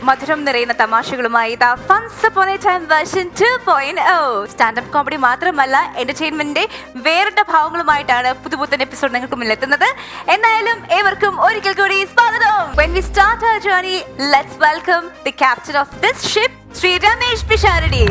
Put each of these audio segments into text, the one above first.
മധുരം നിറയുന്ന തമാശകളുമായി once upon a time version 2.0 standup comedy മാത്രമല്ല എന്റർടൈൻമെന്റിന്റെ വേറിട്ട ഭാവങ്ങളുമായിട്ടാണ് പുതുപുത്തൻ എപ്പിസോഡ് നിങ്ങൾക്ക് മുന്നിൽ എത്തുന്നത്. എന്തായാലും ഏവർക്കും ഒരിക്കൽ കൂടി സ്വാഗതം. When we start our journey, let's welcome the captain of this ship, Sri Ramesh Pishardi.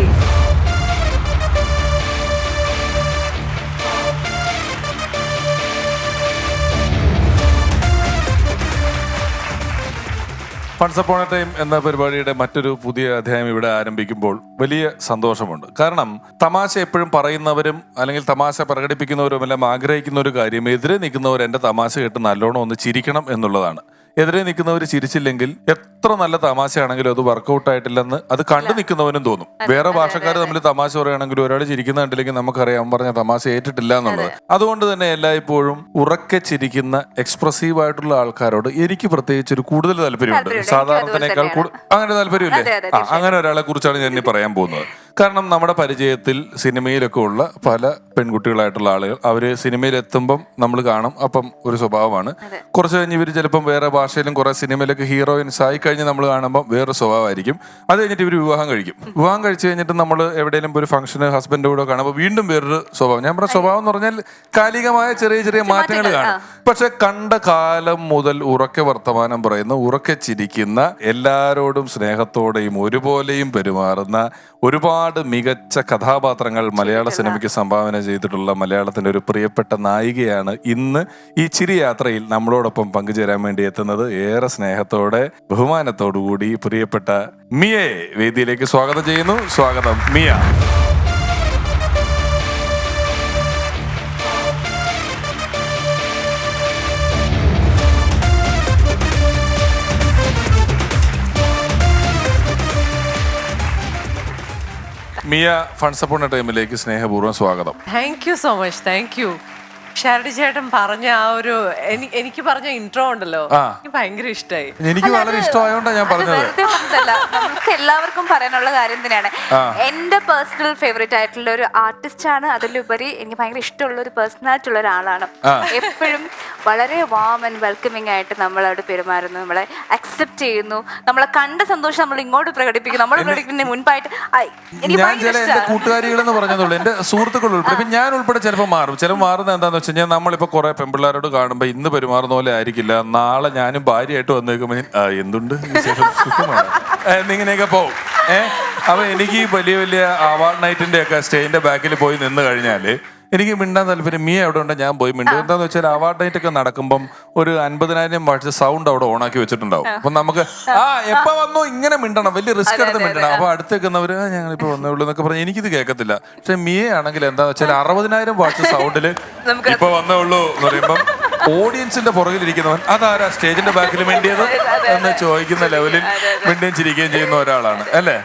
Once upon a time എന്ന പരിപാടിയുടെ മറ്റൊരു പുതിയ അധ്യായം ഇവിടെ ആരംഭിക്കുമ്പോൾ വലിയ സന്തോഷമുണ്ട്. കാരണം തമാശ എപ്പോഴും പറയുന്നവരും അല്ലെങ്കിൽ തമാശ പ്രകടിപ്പിക്കുന്നവരും എല്ലാം ആഗ്രഹിക്കുന്ന ഒരു കാര്യം എതിരെ നിൽക്കുന്നവർ എൻ്റെ തമാശ കേട്ട് നല്ലോണം ഒന്ന് ചിരിക്കണം എന്നുള്ളതാണ്. എതിരെ നിൽക്കുന്നവർ ചിരിച്ചില്ലെങ്കിൽ എത്ര നല്ല തമാശയാണെങ്കിലും അത് വർക്കൗട്ട് ആയിട്ടില്ലെന്ന് അത് കണ്ടു നിൽക്കുന്നവനും തോന്നും. വേറെ ഭാഷക്കാർ തമ്മിൽ തമാശ പറയുകയാണെങ്കിലും ഒരാൾ ചിരിക്കുന്ന കണ്ടില്ലെങ്കിൽ നമുക്കറിയാം പറഞ്ഞ തമാശ ഏറ്റിട്ടില്ല എന്നുള്ളത്. അതുകൊണ്ട് തന്നെ എല്ലായ്പ്പോഴും ഉറക്കെ ചിരിക്കുന്ന എക്സ്പ്രസീവ് ആയിട്ടുള്ള ആൾക്കാരോട് എനിക്ക് പ്രത്യേകിച്ച് ഒരു കൂടുതൽ താല്പര്യമുണ്ട്. സാധാരണത്തിനേക്കാൾ അങ്ങനെ താല്പര്യമില്ലേ? അങ്ങനെ ഒരാളെ കുറിച്ചാണ് ഞാൻ ഇനി പറയാൻ പോകുന്നത്. കാരണം നമ്മുടെ പരിചയത്തിൽ സിനിമയിലൊക്കെ ഉള്ള പല പെൺകുട്ടികളായിട്ടുള്ള ആളുകൾ അവര് സിനിമയിൽ എത്തുമ്പം നമ്മൾ കാണും, അപ്പം ഒരു സ്വഭാവമാണ്. കുറച്ച് കഴിഞ്ഞ് ഇവർ ചിലപ്പം വേറെ ഭാഷയിലും കുറെ സിനിമയിലൊക്കെ ഹീറോയിൻസ് ആയി കഴിഞ്ഞ് നമ്മൾ കാണുമ്പോൾ വേറെ സ്വഭാവമായിരിക്കും. അത് കഴിഞ്ഞിട്ട് ഇവർ വിവാഹം കഴിക്കും. വിവാഹം കഴിച്ച് കഴിഞ്ഞിട്ട് നമ്മൾ എവിടെയെങ്കിലും ഒരു ഫംഗ്ഷന് ഹസ്ബൻഡ് കൂടെ കാണുമ്പോൾ വീണ്ടും വേറൊരു സ്വഭാവം. ഞാൻ പറഞ്ഞ സ്വഭാവം എന്ന് പറഞ്ഞാൽ കാലികമായ ചെറിയ ചെറിയ മാറ്റങ്ങൾ കാണും. പക്ഷെ കണ്ട കാലം മുതൽ ഉറക്കെ വർത്തമാനം പറയുന്ന, ഉറക്കെ ചിരിക്കുന്ന, എല്ലാവരോടും സ്നേഹത്തോടെയും ഒരുപോലെയും പെരുമാറുന്ന ഒരുപാട് മികച്ച കഥാപാത്രങ്ങൾ മലയാള സിനിമയ്ക്ക് സംഭാവന ചെയ്തിട്ടുള്ള മലയാളത്തിന്റെ ഒരു പ്രിയപ്പെട്ട നായികയാണ് ഇന്ന് ഈ ചിരി യാത്രയിൽ നമ്മളോടൊപ്പം പങ്കുചേരാൻ വേണ്ടി എത്തുന്നത്. ഏറെ സ്നേഹത്തോടെ ബഹുമാനത്തോടു കൂടി പ്രിയപ്പെട്ട മിയയെ വേദിയിലേക്ക് സ്വാഗതം ചെയ്യുന്നു. സ്വാഗതം Miya. Miya, once upon a ടൈമിലേക്ക് സ്നേഹപൂർവ്വം സ്വാഗതം. Thank you so much. Thank you. Sharady ചേട്ടൻ പറഞ്ഞ ആ ഒരു എനിക്ക് പറഞ്ഞ ഇൻട്രോ ഉണ്ടല്ലോ, എനിക്ക് ഭയങ്കര ഇഷ്ടമായി. എനിക്ക് വളരെ ഇഷ്ടമായോണ്ടാണ് ഞാൻ പറഞ്ഞത്. നമുക്ക് എല്ലാവർക്കും പറയാനുള്ള കാര്യം തന്നെയാണ്. എന്റെ പേഴ്സണൽ ഫേവറേറ്റ് ആയിട്ടുള്ള ഒരു ആർട്ടിസ്റ്റ് ആണ്. അതിലുപരി എനിക്ക് ഭയങ്കര ഇഷ്ടമുള്ള ഒരു പേഴ്സണാലിറ്റി ഉള്ള ഒരാളാണ്. എപ്പോഴും വളരെ വാം ആൻഡ് വെൽക്കമിങ് ആയിട്ട് നമ്മളവിടെ പെരുമാറുന്നു, നമ്മളെ അക്സെപ്റ്റ് ചെയ്യുന്നു, നമ്മളെ കണ്ട സന്തോഷം നമ്മൾ ഇങ്ങോട്ട് പ്രകടിപ്പിക്കുന്നു. നമ്മൾ പ്രകടിപ്പിക്കുന്നതിന് മുൻപായിട്ട് ഞാൻ ചില എന്റെ കൂട്ടുകാരികളെന്ന് പറഞ്ഞതുള്ളൂ, എന്റെ സുഹൃത്തുക്കൾ ഉൾപ്പെടെ. ഞാൻ ഉൾപ്പെടെ ചിലപ്പോൾ മാറും. ചിലപ്പോൾ മാറുന്നത് എന്താന്ന് വെച്ച് കഴിഞ്ഞാൽ നമ്മളിപ്പോ കുറെ പെൺപിള്ളേരോട് കാണുമ്പോ ഇന്ന് പെരുമാറുന്ന പോലെ ആയിരിക്കില്ല, നാളെ ഞാനും ഭാര്യയായിട്ട് വന്നേക്കുമ്പോ എന്തുണ്ട് വിശേഷം, സുഖമാണ് എന്നിങ്ങനെയൊക്കെ പോവും. അപ്പൊ എനിക്ക് വലിയ വലിയ അവാർഡ് നൈറ്റിന്റെ ഒക്കെ സ്റ്റേജിന്റെ ബാക്കിൽ പോയി നിന്ന് കഴിഞ്ഞാല് എനിക്ക് മിണ്ടാൻ താല്പര്യം. മിയ എവിടെ ഉണ്ടോ ഞാൻ പോയി മിണ്ടും. എന്താന്ന് വെച്ചാൽ അവാർഡ് നൈറ്റ് ഒക്കെ നടക്കുമ്പം ഒരു 50,000 വാട്ട്സ് സൗണ്ട് അവിടെ ഓണാക്കി വെച്ചിട്ടുണ്ടാവും. അപ്പൊ നമുക്ക് എപ്പോ വന്നോ ഇങ്ങനെ മിണ്ടണം, വലിയ റിസ്ക് എടുത്ത് മിണ്ടണം. അപ്പൊ അടുത്തേക്കുന്നവര് ഞങ്ങളിപ്പോ വന്നേ ഉള്ളൂ എന്നൊക്കെ പറഞ്ഞ് എനിക്കിത് കേൾക്കത്തില്ല. പക്ഷെ മിയ ആണെങ്കിൽ എന്താന്ന് വെച്ചാൽ 60,000 വാട്ട്സ് സൗണ്ടില് ഇപ്പൊ വന്നേ ഉള്ളൂ എന്ന് പറയുമ്പം ഓഡിയൻസിന്റെ പുറകിലിരിക്കുന്നവൻ അതാരാ സ്റ്റേജിന്റെ ബാക്കിൽ മിണ്ടിയത് എന്ന് ചോദിക്കുന്ന ലെവലിൽ മിണ്ടുകയും ചിരിക്കുകയും ചെയ്യുന്ന ഒരാളാണ് അല്ലേ?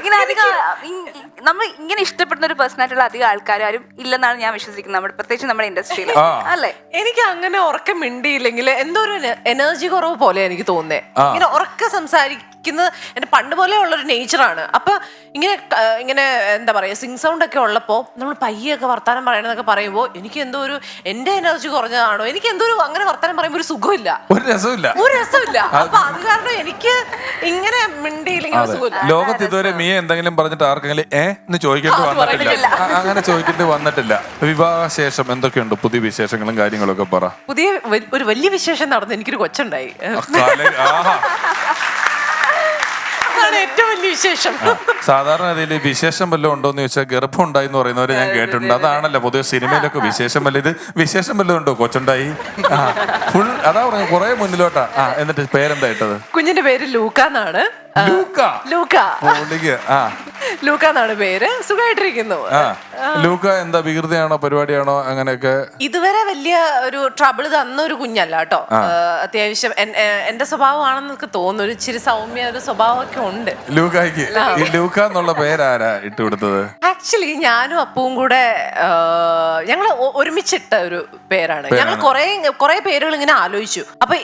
നമ്മൾ ഇങ്ങനെ ഇഷ്ടപ്പെടുന്ന ഒരു പേഴ്സണാലിറ്റി ഉള്ള അധികം ആൾക്കാരും ഇല്ലെന്നാണ് ഞാൻ വിശ്വസിക്കുന്നത്, പ്രത്യേകിച്ച് നമ്മുടെ ഇൻഡസ്ട്രിയിൽ. അല്ലേ? എനിക്ക് അങ്ങനെ ഉറക്കം മിണ്ടിയില്ലെങ്കിൽ എന്തോ ഒരു എനർജി കുറവ് പോലെ എനിക്ക് തോന്നുന്നേ. ഇങ്ങനെ ഉറക്കം സംസാരിക്കുന്നത് എന്റെ പണ്ട് പോലെ ഉള്ളൊരു നേച്ചറാണ്. അപ്പൊ ഇങ്ങനെ എന്താ പറയാ, സിങ് സൗണ്ട് ഒക്കെ ഉള്ളപ്പോ നമ്മൾ പയ്യൊക്കെ വർത്താനം പറയണമെന്നൊക്കെ പറയുമ്പോൾ എനിക്ക് എന്തോ ഒരു എന്റെ എനർജി കുറഞ്ഞതാണോ, എനിക്ക് എന്തോ ഒരു അങ്ങനെ വർത്താനം പറയുമ്പോൾ ഒരു സുഖമില്ല, ഒരു രസമില്ല. അപ്പൊ അത് കാരണം എനിക്ക് ഇങ്ങനെ മിണ്ടിയില്ലെങ്കിൽ സുഖമില്ല. ലോകത്ത് ഇതുവരെ മിയ എന്തെങ്കിലും പറഞ്ഞിട്ട് ആർക്കെങ്കിലും എന്ന് ചോദിക്കേണ്ടി വന്നിട്ടില്ല, അങ്ങനെ ചോദിക്കേണ്ടി വന്നിട്ടില്ല. വിവാഹശേഷം എന്തൊക്കെയുണ്ട് പുതിയ വിശേഷങ്ങളും കാര്യങ്ങളൊക്കെ പറ. പുതിയ ഒരു വലിയ വിശേഷം നടന്നു, എനിക്കൊരു കൊച്ചുണ്ടായി. ഏറ്റവും വലിയ വിശേഷം. സാധാരണ ഇതിൽ വിശേഷം വല്ലതും ഉണ്ടോന്ന് ചോദിച്ചാൽ ഗർഭം ഉണ്ടായി എന്ന് പറയുന്നവരെ ഞാൻ കേട്ടിട്ടുണ്ട്. അതാണല്ലോ പൊതുവെ സിനിമയിലൊക്കെ വിശേഷം വല്ല. ഇത് വിശേഷം വല്ലതും ഉണ്ടോ? കൊച്ചുണ്ടായി ഫുൾ അതാ പറഞ്ഞു കുറെ മുന്നിലോട്ടാ. എന്നിട്ട് പേരെന്താ ഇട്ടത്? കുഞ്ഞിന്റെ പേര് ലൂക്ക എന്നാണ്. ലൂക്ക എന്നാണ് പേര്. സുഖമായിട്ടിരിക്കുന്നു. ലൂക്ക എന്താ വികൃതിയാണോ പരിപാടിയാണോ അങ്ങനെയൊക്കെ? ഇതുവരെ വലിയ ഒരു ട്രബിൾ തന്ന ഒരു കുഞ്ഞല്ല കേട്ടോ. അത്യാവശ്യം എന്റെ സ്വഭാവമാണെന്നൊക്കെ തോന്നുന്നു. ഒരു ഇച്ചിരി സൗമ്യ ഒരു സ്വഭാവമൊക്കെ ഉണ്ട് ലൂക്കായ്ക്ക്. ഈ ലൂക്ക എന്നുള്ള പേരാരാ ഇട്ടുകൊടുത്തത്? ആക്ച്വലി ഞാനും അപ്പവും കൂടെ ഞങ്ങൾ ഒരുമിച്ചിട്ട ഒരു പേരാണ്. ഞങ്ങൾ കുറെ പേരുകൾ ഇങ്ങനെ ആലോചിച്ചു. അപ്പൊ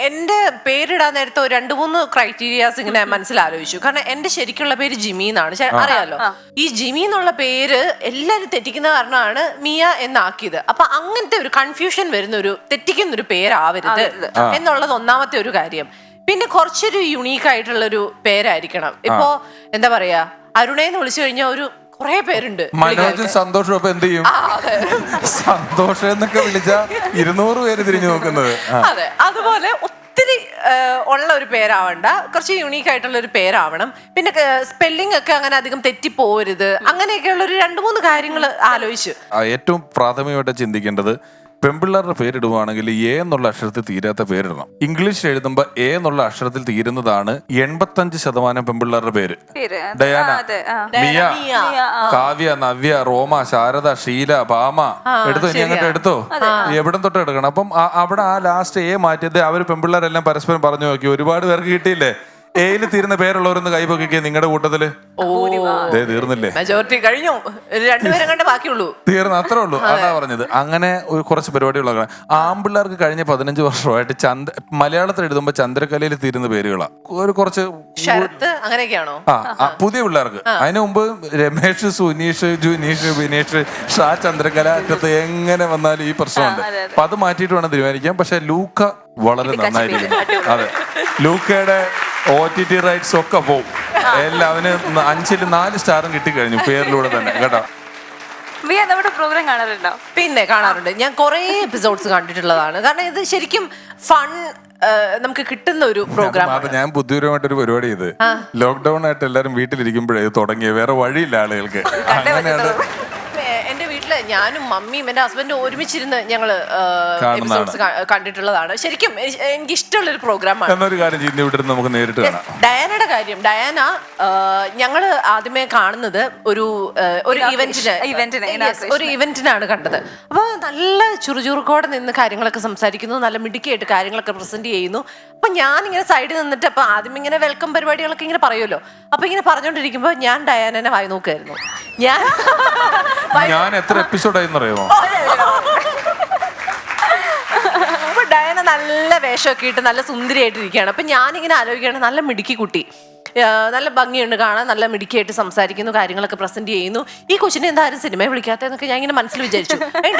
എന്റെ പേരിടാൻ നേരത്തെ 2-3 ക്രൈറ്റീരിയാസ് ഇങ്ങനെ മനസ്സിലാലോചിച്ചു. കാരണം എന്റെ ശരിക്കുള്ള പേര് ജിമി എന്നാണ്, അറിയാലോ. ഈ ജിമി എന്നുള്ള പേര് എല്ലാരും തെറ്റിക്കുന്ന കാരണമാണ് മിയ എന്നാക്കിയത്. അപ്പൊ അങ്ങനത്തെ ഒരു കൺഫ്യൂഷൻ വരുന്ന ഒരു തെറ്റിക്കുന്ന ഒരു പേരാവരുത് എന്നുള്ളത് ഒന്നാമത്തെ ഒരു കാര്യം. പിന്നെ കുറച്ചൊരു യുണീക്ക് ആയിട്ടുള്ളൊരു പേരായിരിക്കണം. ഇപ്പോ എന്താ പറയാ, അരുണേന്ന് വിളിച്ചു കഴിഞ്ഞാൽ ഒരു കുറെ പേരുണ്ട്. മനോജും സന്തോഷവും അപ്പൊ എന്ത് ചെയ്യും? സന്തോഷം എന്നൊക്കെ വിളിച്ച 200 പേര് തിരിഞ്ഞു നോക്കുന്നത്. അതെ, അതുപോലെ ഒത്തിരി ഉള്ള ഒരു പേരാവണ്ട, കുറച്ച് യുണീക്ക് ആയിട്ടുള്ള ഒരു പേരാവണം. പിന്നെ സ്പെല്ലിംഗ് ഒക്കെ അങ്ങനെ അധികം തെറ്റിപ്പോരുത്. അങ്ങനെയൊക്കെയുള്ള ഒരു 2-3 കാര്യങ്ങൾ ആലോചിച്ചു. ഏറ്റവും പ്രാഥമികമായിട്ട് ചിന്തിക്കേണ്ടത്, പെൺപിള്ളേരുടെ പേരിടുവാണെങ്കിൽ എ എന്നുള്ള അക്ഷരത്തിൽ തീരാത്ത പേരിടണം. ഇംഗ്ലീഷ് എഴുതുമ്പോ എ എന്നുള്ള അക്ഷരത്തിൽ തീരുന്നതാണ് 85% പെൺപിള്ളേരുടെ പേര്. ഡയാന, മിയ, കാവ്യ, നവ്യ, റോമ, ശാരദ, ഷീല, ഭാമ. എടുത്തോ, ഇനി അങ്ങോട്ട് എടുത്തോ, എവിടം തൊട്ട് എടുക്കണം. അപ്പം അവിടെ ആ ലാസ്റ്റ് എ മാറ്റിയത് അവർ പെൺപിള്ളേരെല്ലാം പരസ്പരം പറഞ്ഞു നോക്കി. ഒരുപാട് പേർക്ക് കിട്ടിയില്ലേ? എയിൽ തീരുന്ന പേരുള്ളവരൊന്ന് കൈപൊക്കിക്കേ നിങ്ങളുടെ കൂട്ടത്തില്. തീർന്നില്ലേ? മെജോറിറ്റി കഴിഞ്ഞു, 2 പേരെ കണ്ട് ബാക്കിയുള്ളൂ. തീർന്നു, അത്രേ ഉള്ളൂ. അതാ പറഞ്ഞത്. അങ്ങനെ കുറച്ച് പരിപാടികളൊക്കെ ആമ്പിള്ളേർക്ക് കഴിഞ്ഞ 15 വർഷമായിട്ട് മലയാളത്തിൽ എഴുതുമ്പോ ചന്ദ്രകലയിൽ തീരുന്ന പേരുകളാ. കുറച്ച് അങ്ങനെയൊക്കെയാണോ? പുതിയ പിള്ളേർക്ക്. അതിനു മുമ്പ് രമേഷ്, സുനീഷ്, ജുനീഷ്, ബിനീഷ്, ഷാ, ചന്ദ്രകല അറ്റത്ത് എങ്ങനെ വന്നാലും ഈ പ്രശ്നമുണ്ട്. അപ്പൊ അത് മാറ്റിയിട്ട് വേണം തീരുമാനിക്കാം. പക്ഷെ ലൂക്ക വളരെ നന്നായിരിക്കും. അതെ, ലൂക്കയുടെ OTT റൈറ്റ്സ് ഒക്കെ പോവും. എല്ലാവന് 5-ൽ 4 സ്റ്റാറും കിട്ടിക്കഴിഞ്ഞു പേരിലൂടെ തന്നെ, കേട്ടോ. നമ്മുടെ പ്രോഗ്രാം കാണാറുണ്ടോ? പിന്നെ കാണാറുണ്ട്. ഞാൻ കുറെ എപ്പിസോഡ്സ് കണ്ടിട്ടുള്ളതാണ്. കാരണം ഇത് ശരിക്കും ഫൺ നമുക്ക് കിട്ടുന്ന ഒരു പ്രോഗ്രാം. ഞാൻ ബുദ്ധിപരമായിട്ടൊരു പരിപാടി ചെയ്ത് ലോക്ക്ഡൌൺ ആയിട്ട് എല്ലാരും വീട്ടിലിരിക്കുമ്പോഴേ തുടങ്ങിയ, വേറെ വഴിയില്ല ആളുകൾക്ക്. അങ്ങനെയാണ് എന്റെ വീട്ടില് ഞാനും മമ്മിയും എന്റെ ഹസ്ബൻഡും ഒരുമിച്ചിരുന്ന് ഞങ്ങള് എപ്പിസോഡ്സ് കണ്ടിട്ടുള്ളതാണ്. ശരിക്കും എനിക്ക് ഇഷ്ടമുള്ള ഒരു പ്രോഗ്രാമാണ്. എന്നൊരു കാര്യം ചെയ്യുന്ന ഇവിടെ നമുക്ക് നേരിട്ട് കാണാം. ഡയാനയുടെ കാര്യം, ഡയാന ഞങ്ങള് ആദ്യമേ കാണുന്നത് ഒരു ഇവന്റിനാണ് കണ്ടത്. അപ്പൊ നല്ല ചുറുചുറുക്കോടെ നിന്ന് കാര്യങ്ങളൊക്കെ സംസാരിക്കുന്നു, നല്ല മിടുക്കിയായിട്ട് കാര്യങ്ങളൊക്കെ പ്രസന്റ് ചെയ്യുന്നു. അപ്പൊ ഞാൻ ഇങ്ങനെ സൈഡിൽ നിന്നിട്ട്, അപ്പൊ ആദ്യം ഇങ്ങനെ വെൽക്കം പരിപാടികളൊക്കെ ഇങ്ങനെ പറയുമല്ലോ. അപ്പൊ ഇങ്ങനെ പറഞ്ഞോണ്ടിരിക്കുമ്പോ ഞാൻ ഡയാനെ വായി നോക്കുമായിരുന്നു. ഞാൻ എത്ര എപ്പിസോഡായിന്നറിയുമോ? അപ്പൊ ഡയാന നല്ല വേഷമൊക്കെ ഇട്ട് നല്ല സുന്ദരിയായിട്ടിരിക്കുകയാണ്. അപ്പൊ ഞാനിങ്ങനെ ആലോചിക്കുകയാണ്, നല്ല മിടുക്കി കുട്ടി, നല്ല ഭംഗിയുണ്ട് കാണാൻ, നല്ല മിടുക്കിയായിട്ട് സംസാരിക്കുന്നു, കാര്യങ്ങളൊക്കെ പ്രസന്റ് ചെയ്യുന്നു. ഈ കൊച്ചിനെ എന്തായാലും സിനിമയെ വിളിക്കാത്തതെന്നൊക്കെ ഞാൻ ഇങ്ങനെ മനസ്സിൽ വിചാരിച്ചു.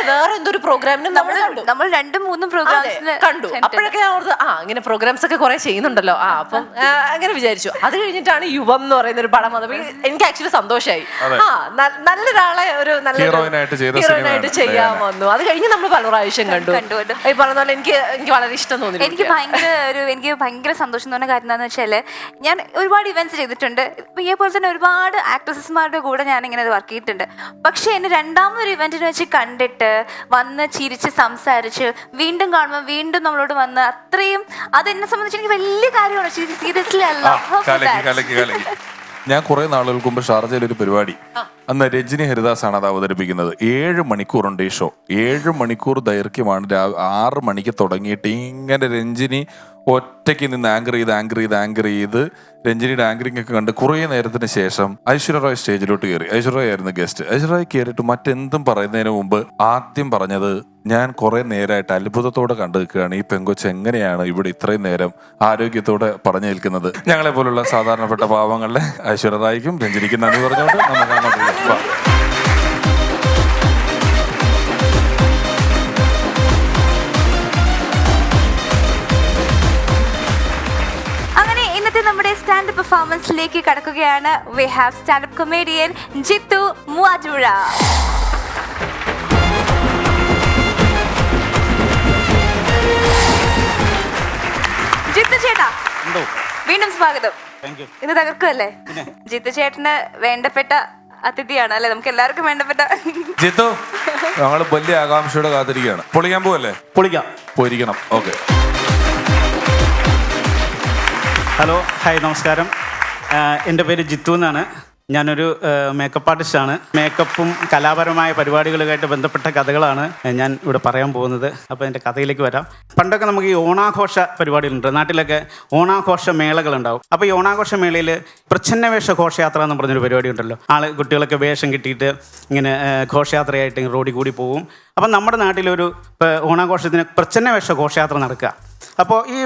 വേറെ എന്തൊരു പ്രോഗ്രാമിനും നമ്മൾ 2-3 പ്രോഗ്രാംസ് കണ്ടു. അപ്പോഴൊക്കെ ഞാൻ ഓർത്ത്, ഇങ്ങനെ പ്രോഗ്രാംസ് ഒക്കെ കുറെ ചെയ്യുന്നുണ്ടല്ലോ. അപ്പം അങ്ങനെ വിചാരിച്ചു. അത് കഴിഞ്ഞിട്ടാണ് യുവം എന്ന് പറയുന്ന ഒരു പടം വന്നപ്പോൾ എനിക്ക് ആക്ച്വലി സന്തോഷമായി. നല്ലൊരാളെ ഒരു നല്ല ഹീറോയിനായിട്ട് ചെയ്യാൻ വന്നു. അത് കഴിഞ്ഞ് നമ്മൾ പല പ്രാവശ്യം കണ്ടു. ഈ പറഞ്ഞ പോലെ എനിക്ക് വളരെ ഇഷ്ടം തോന്നി. എനിക്ക് ഭയങ്കര സന്തോഷം എന്ന് പറഞ്ഞ കാര്യം എന്താണെന്ന് വെച്ചാല്, ഞാൻ ഒരുപാട് ഇവന്റ്സ് ചെയ്തിട്ടുണ്ട്. ഇതേപോലെ തന്നെ ഒരുപാട് ആക്ട്രസസ്മാരുടെ കൂടെ ഞാൻ ഇങ്ങനെ വർക്ക് ചെയ്തിട്ടുണ്ട്. പക്ഷെ എന്നെ രണ്ടാമതൊരു ഇവന്റിന് വെച്ച് കണ്ടിട്ട് വന്ന് ചിരിച്ച് സംസാരിച്ച് വീണ്ടും കാണുമ്പോൾ വീണ്ടും നമ്മളോട് വന്ന് അത്രയും, അതെന്നെ സംബന്ധിച്ച് എനിക്ക് വലിയ കാര്യമാണ്. സീരിയസ്ലി അല്ല. ഞാൻ കുറെ നാളുകൾക്ക് മുമ്പ് ഷാർജയിൽ ഒരു പരിപാടി, അന്ന് രജനി ഹരിദാസ് ആണ് അത് അവതരിപ്പിക്കുന്നത്. 7 മണിക്കൂറുണ്ട് ഈ ഷോ. 7 മണിക്കൂർ ദൈർഘ്യമാണ്. 6 മണിക്ക് തുടങ്ങിയിട്ട് ഇങ്ങനെ രഞ്ജിനി ഒറ്റയ്ക്ക് നിന്ന് ആങ്കർ ചെയ്ത് രഞ്ജിനിയുടെ ആങ്കറിംഗ് ഒക്കെ കണ്ട് കുറേ നേരത്തിന് ശേഷം ഐശ്വര്യ റായ് സ്റ്റേജിലോട്ട് കയറി. ഐശ്വര്യ ആയിരുന്നു ഗസ്റ്റ്. ഐശ്വര്യ റായ് കയറിയിട്ട് മറ്റെന്തും പറയുന്നതിന് മുമ്പ് ആദ്യം പറഞ്ഞത്, ഞാൻ കുറെ നേരമായിട്ട് അത്ഭുതത്തോടെ കണ്ടു നിൽക്കുകയാണ്, ഈ പെങ്കൊച്ച് എങ്ങനെയാണ് ഇവിടെ ഇത്രയും നേരം ആരോഗ്യത്തോടെ പറഞ്ഞു നിൽക്കുന്നത്. ഞങ്ങളെ പോലുള്ള സാധാരണപ്പെട്ട പാവങ്ങളിലെ ഐശ്വര്യ റായ്ക്കും രഞ്ജിനിക്കും നന്ദി പറഞ്ഞുകൊണ്ട് നമുക്ക് അങ്ങോട്ട് പോകാം. നമ്മുടെ സ്റ്റാൻഡപ്പ് പെർഫോമൻസിലേക്ക് കടക്കുകയാണ്. We have standup comedian Jithu Muvattupuzha. Jithu ചേട്ടാ, വീണ്ടും സ്വാഗതം. ഇന്ന് തകർക്കുമല്ലേ? ജിത്തു ചേട്ടന് വേണ്ടപ്പെട്ട അതിഥിയാണ് അല്ലെ, നമുക്ക് എല്ലാവർക്കും വേണ്ടപ്പെട്ട ജിത്തു. ഞങ്ങൾ വലിയ ആകാംക്ഷയോടെ കാത്തിരിക്കുകയാണ്. പൊളിക്കാൻ പോവല്ലേ? പോയിരിക്കണം. ഓക്കെ. ഹലോ, ഹായ്, നമസ്കാരം. എൻ്റെ പേര് ജിത്തു എന്നാണ്. ഞാനൊരു മേക്കപ്പ് ആർട്ടിസ്റ്റാണ്. മേക്കപ്പും കലാപരമായ പരിപാടികളുമായിട്ട് ബന്ധപ്പെട്ട കഥകളാണ് ഞാൻ ഇവിടെ പറയാൻ പോകുന്നത്. അപ്പോൾ എൻ്റെ കഥയിലേക്ക് വരാം. പണ്ടൊക്കെ നമുക്ക് ഈ ഓണാഘോഷ പരിപാടികളുണ്ട്. നാട്ടിലൊക്കെ ഓണാഘോഷ മേളകളുണ്ടാവും. അപ്പോൾ ഈ ഓണാഘോഷ മേളയിൽ പ്രച്ഛന്നവേഷ ഘോഷയാത്ര എന്ന് പറഞ്ഞൊരു പരിപാടി ഉണ്ടല്ലോ. കുട്ടികളൊക്കെ വേഷം കിട്ടിയിട്ട് ഇങ്ങനെ ഘോഷയാത്രയായിട്ട് റോഡിൽ കൂടി പോകും. അപ്പം നമ്മുടെ നാട്ടിലൊരു ഓണാഘോഷത്തിന് പ്രച്ഛന്നവേഷ ഘോഷയാത്ര നടക്കുക. അപ്പോൾ ഈ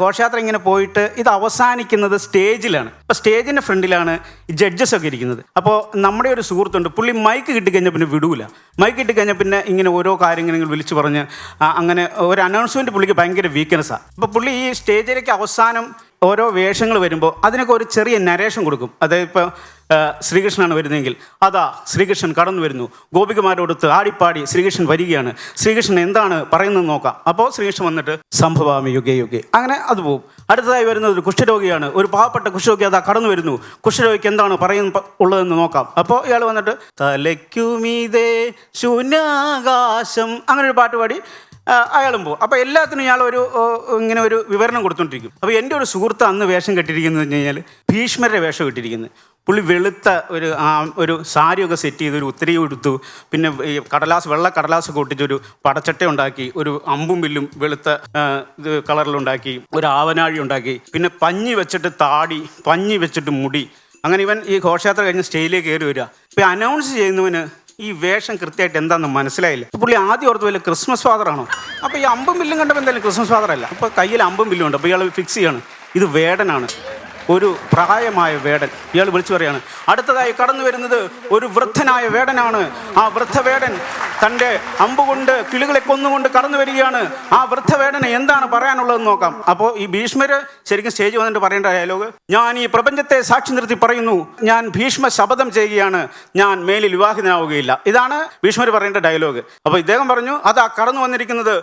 ഘോഷയാത്ര ഇങ്ങനെ പോയിട്ട് ഇത് അവസാനിക്കുന്നത് സ്റ്റേജിലാണ്. അപ്പോൾ സ്റ്റേജിൻ്റെ ഫ്രണ്ടിലാണ് ഈ ജഡ്ജസ് ഒക്കെ ഇരിക്കുന്നത്. അപ്പോൾ നമ്മുടെ ഒരു സുഹൃത്തുണ്ട്, പുള്ളി മൈക്ക് കിട്ടിക്കഴിഞ്ഞാൽ പിന്നെ വിടൂല. മൈക്ക് കിട്ടിക്കഴിഞ്ഞാൽ പിന്നെ ഇങ്ങനെ ഓരോ കാര്യങ്ങൾ വിളിച്ച് പറഞ്ഞ് അങ്ങനെ ഒരു അനൗൺസ്മെൻറ്റ് പുള്ളിക്ക് ഭയങ്കര വീക്ക്നെസ്സാണ്. അപ്പോൾ പുള്ളി ഈ സ്റ്റേജിലേക്ക് അവസാനം ഓരോ വേഷങ്ങൾ വരുമ്പോൾ അതിനൊക്കെ ഒരു ചെറിയ നരേഷൻ കൊടുക്കും. അതായത് ഇപ്പോൾ ശ്രീകൃഷ്ണനാണ് വരുന്നതെങ്കിൽ അതാ ശ്രീകൃഷ്ണൻ കടന്നു വരുന്നു, ഗോപികമാരോടൊത്ത് ആടിപ്പാടി ശ്രീകൃഷ്ണൻ വരികയാണ്, ശ്രീകൃഷ്ണൻ എന്താണ് പറയുന്നത് നോക്കാം. അപ്പോൾ ശ്രീകൃഷ്ണൻ വന്നിട്ട് സംഭവാമി യുഗേ യുഗേ, അങ്ങനെ അത് പോകും. അടുത്തതായി വരുന്നത് ഒരു കുഷ്ഠരോഗിയാണ്, ഒരു പാവപ്പെട്ട കുഷ്ഠരോഗി അതാ കടന്നു വരുന്നു, കുഷ്ഠരോഗിക്ക് എന്താണ് ഉള്ളതെന്ന് നോക്കാം. അപ്പോൾ ഇയാൾ വന്നിട്ട് തലയ്ക്കുമീതേ ശൂന്യാകാശം, അങ്ങനെ ഒരു പാട്ട് പാടി അയാളും പോകും. അപ്പോൾ എല്ലാത്തിനും ഇയാൾ ഇങ്ങനെ ഒരു വിവരണം കൊടുത്തുകൊണ്ടിരിക്കും. അപ്പോൾ എൻ്റെ ഒരു സുഹൃത്ത് അന്ന് വേഷം കെട്ടിയിരിക്കുന്നത് വെച്ച് കഴിഞ്ഞാൽ ഭീഷ്മരുടെ വേഷം കെട്ടിയിരിക്കുന്നത്. പുള്ളി വെളുത്ത ഒരു സാരിയൊക്കെ സെറ്റ് ചെയ്ത് ഒരു ഉത്തരീ എടുത്തു, പിന്നെ ഈ വെള്ള കടലാസ് കൊട്ടിച്ചൊരു പടച്ചട്ട ഉണ്ടാക്കി, ഒരു അമ്പും വില്ലും വെളുത്ത ഇത് കളറിലുണ്ടാക്കി, ഒരു ആവനാഴി ഉണ്ടാക്കി, പിന്നെ പഞ്ഞി വെച്ചിട്ട് താടി, പഞ്ഞി വെച്ചിട്ട് മുടി, അങ്ങനെ ഇവൻ ഈ ഘോഷയാത്ര കഴിഞ്ഞ് സ്റ്റേജിലേക്ക് കയറി വരിക. ഇപ്പോൾ അനൗൺസ് ചെയ്യുന്നവന് ഈ വേഷം കൃത്യമായിട്ട് എന്താണെന്ന് മനസ്സിലായില്ല. പുള്ളി ആദ്യം ഓർത്ത് വല്ല ക്രിസ്മസ് ഫാദറാണോ. അപ്പോൾ ഈ അമ്പും വില്ലും കണ്ടപ്പോൾ എന്തായാലും ക്രിസ്മസ് ഫാദർ അല്ല. അപ്പോൾ കയ്യിൽ അമ്പും വില്ലും ഉണ്ട്. അപ്പോൾ ഇയാൾ ഫിക്സ് ചെയ്യാണ്, ഇത് വേടനാണ്, ഒരു പ്രായമായ വേടൻ. ഇയാൾ വിളിച്ചു പറയാണ്, അടുത്തതായി കടന്നു വരുന്നത് ഒരു വൃദ്ധനായ വേടനാണ്. ആ വൃദ്ധവേടൻ തൻ്റെ അമ്പുകൊണ്ട് കിളികളെ കൊന്നുകൊണ്ട് കടന്നു വരികയാണ്. ആ വൃദ്ധവേടന് എന്താണ് പറയാനുള്ളതെന്ന് നോക്കാം. അപ്പോൾ ഈ ഭീഷ്മര് ശരിക്കും സ്റ്റേജ് വന്നിട്ട് പറയേണ്ട ഡയലോഗ്, ഞാൻ ഈ പ്രപഞ്ചത്തെ സാക്ഷി നിർത്തി പറയുന്നു, ഞാൻ ഭീഷ്മ ശപഥം ചെയ്യുകയാണ്, ഞാൻ മേലിൽ വിവാഹിതനാവുകയില്ല. ഇതാണ് ഭീഷ്മർ പറയേണ്ട ഡയലോഗ്. അപ്പോൾ ഇദ്ദേഹം പറഞ്ഞു, അതാ കടന്നു വന്നിരിക്കുന്നത്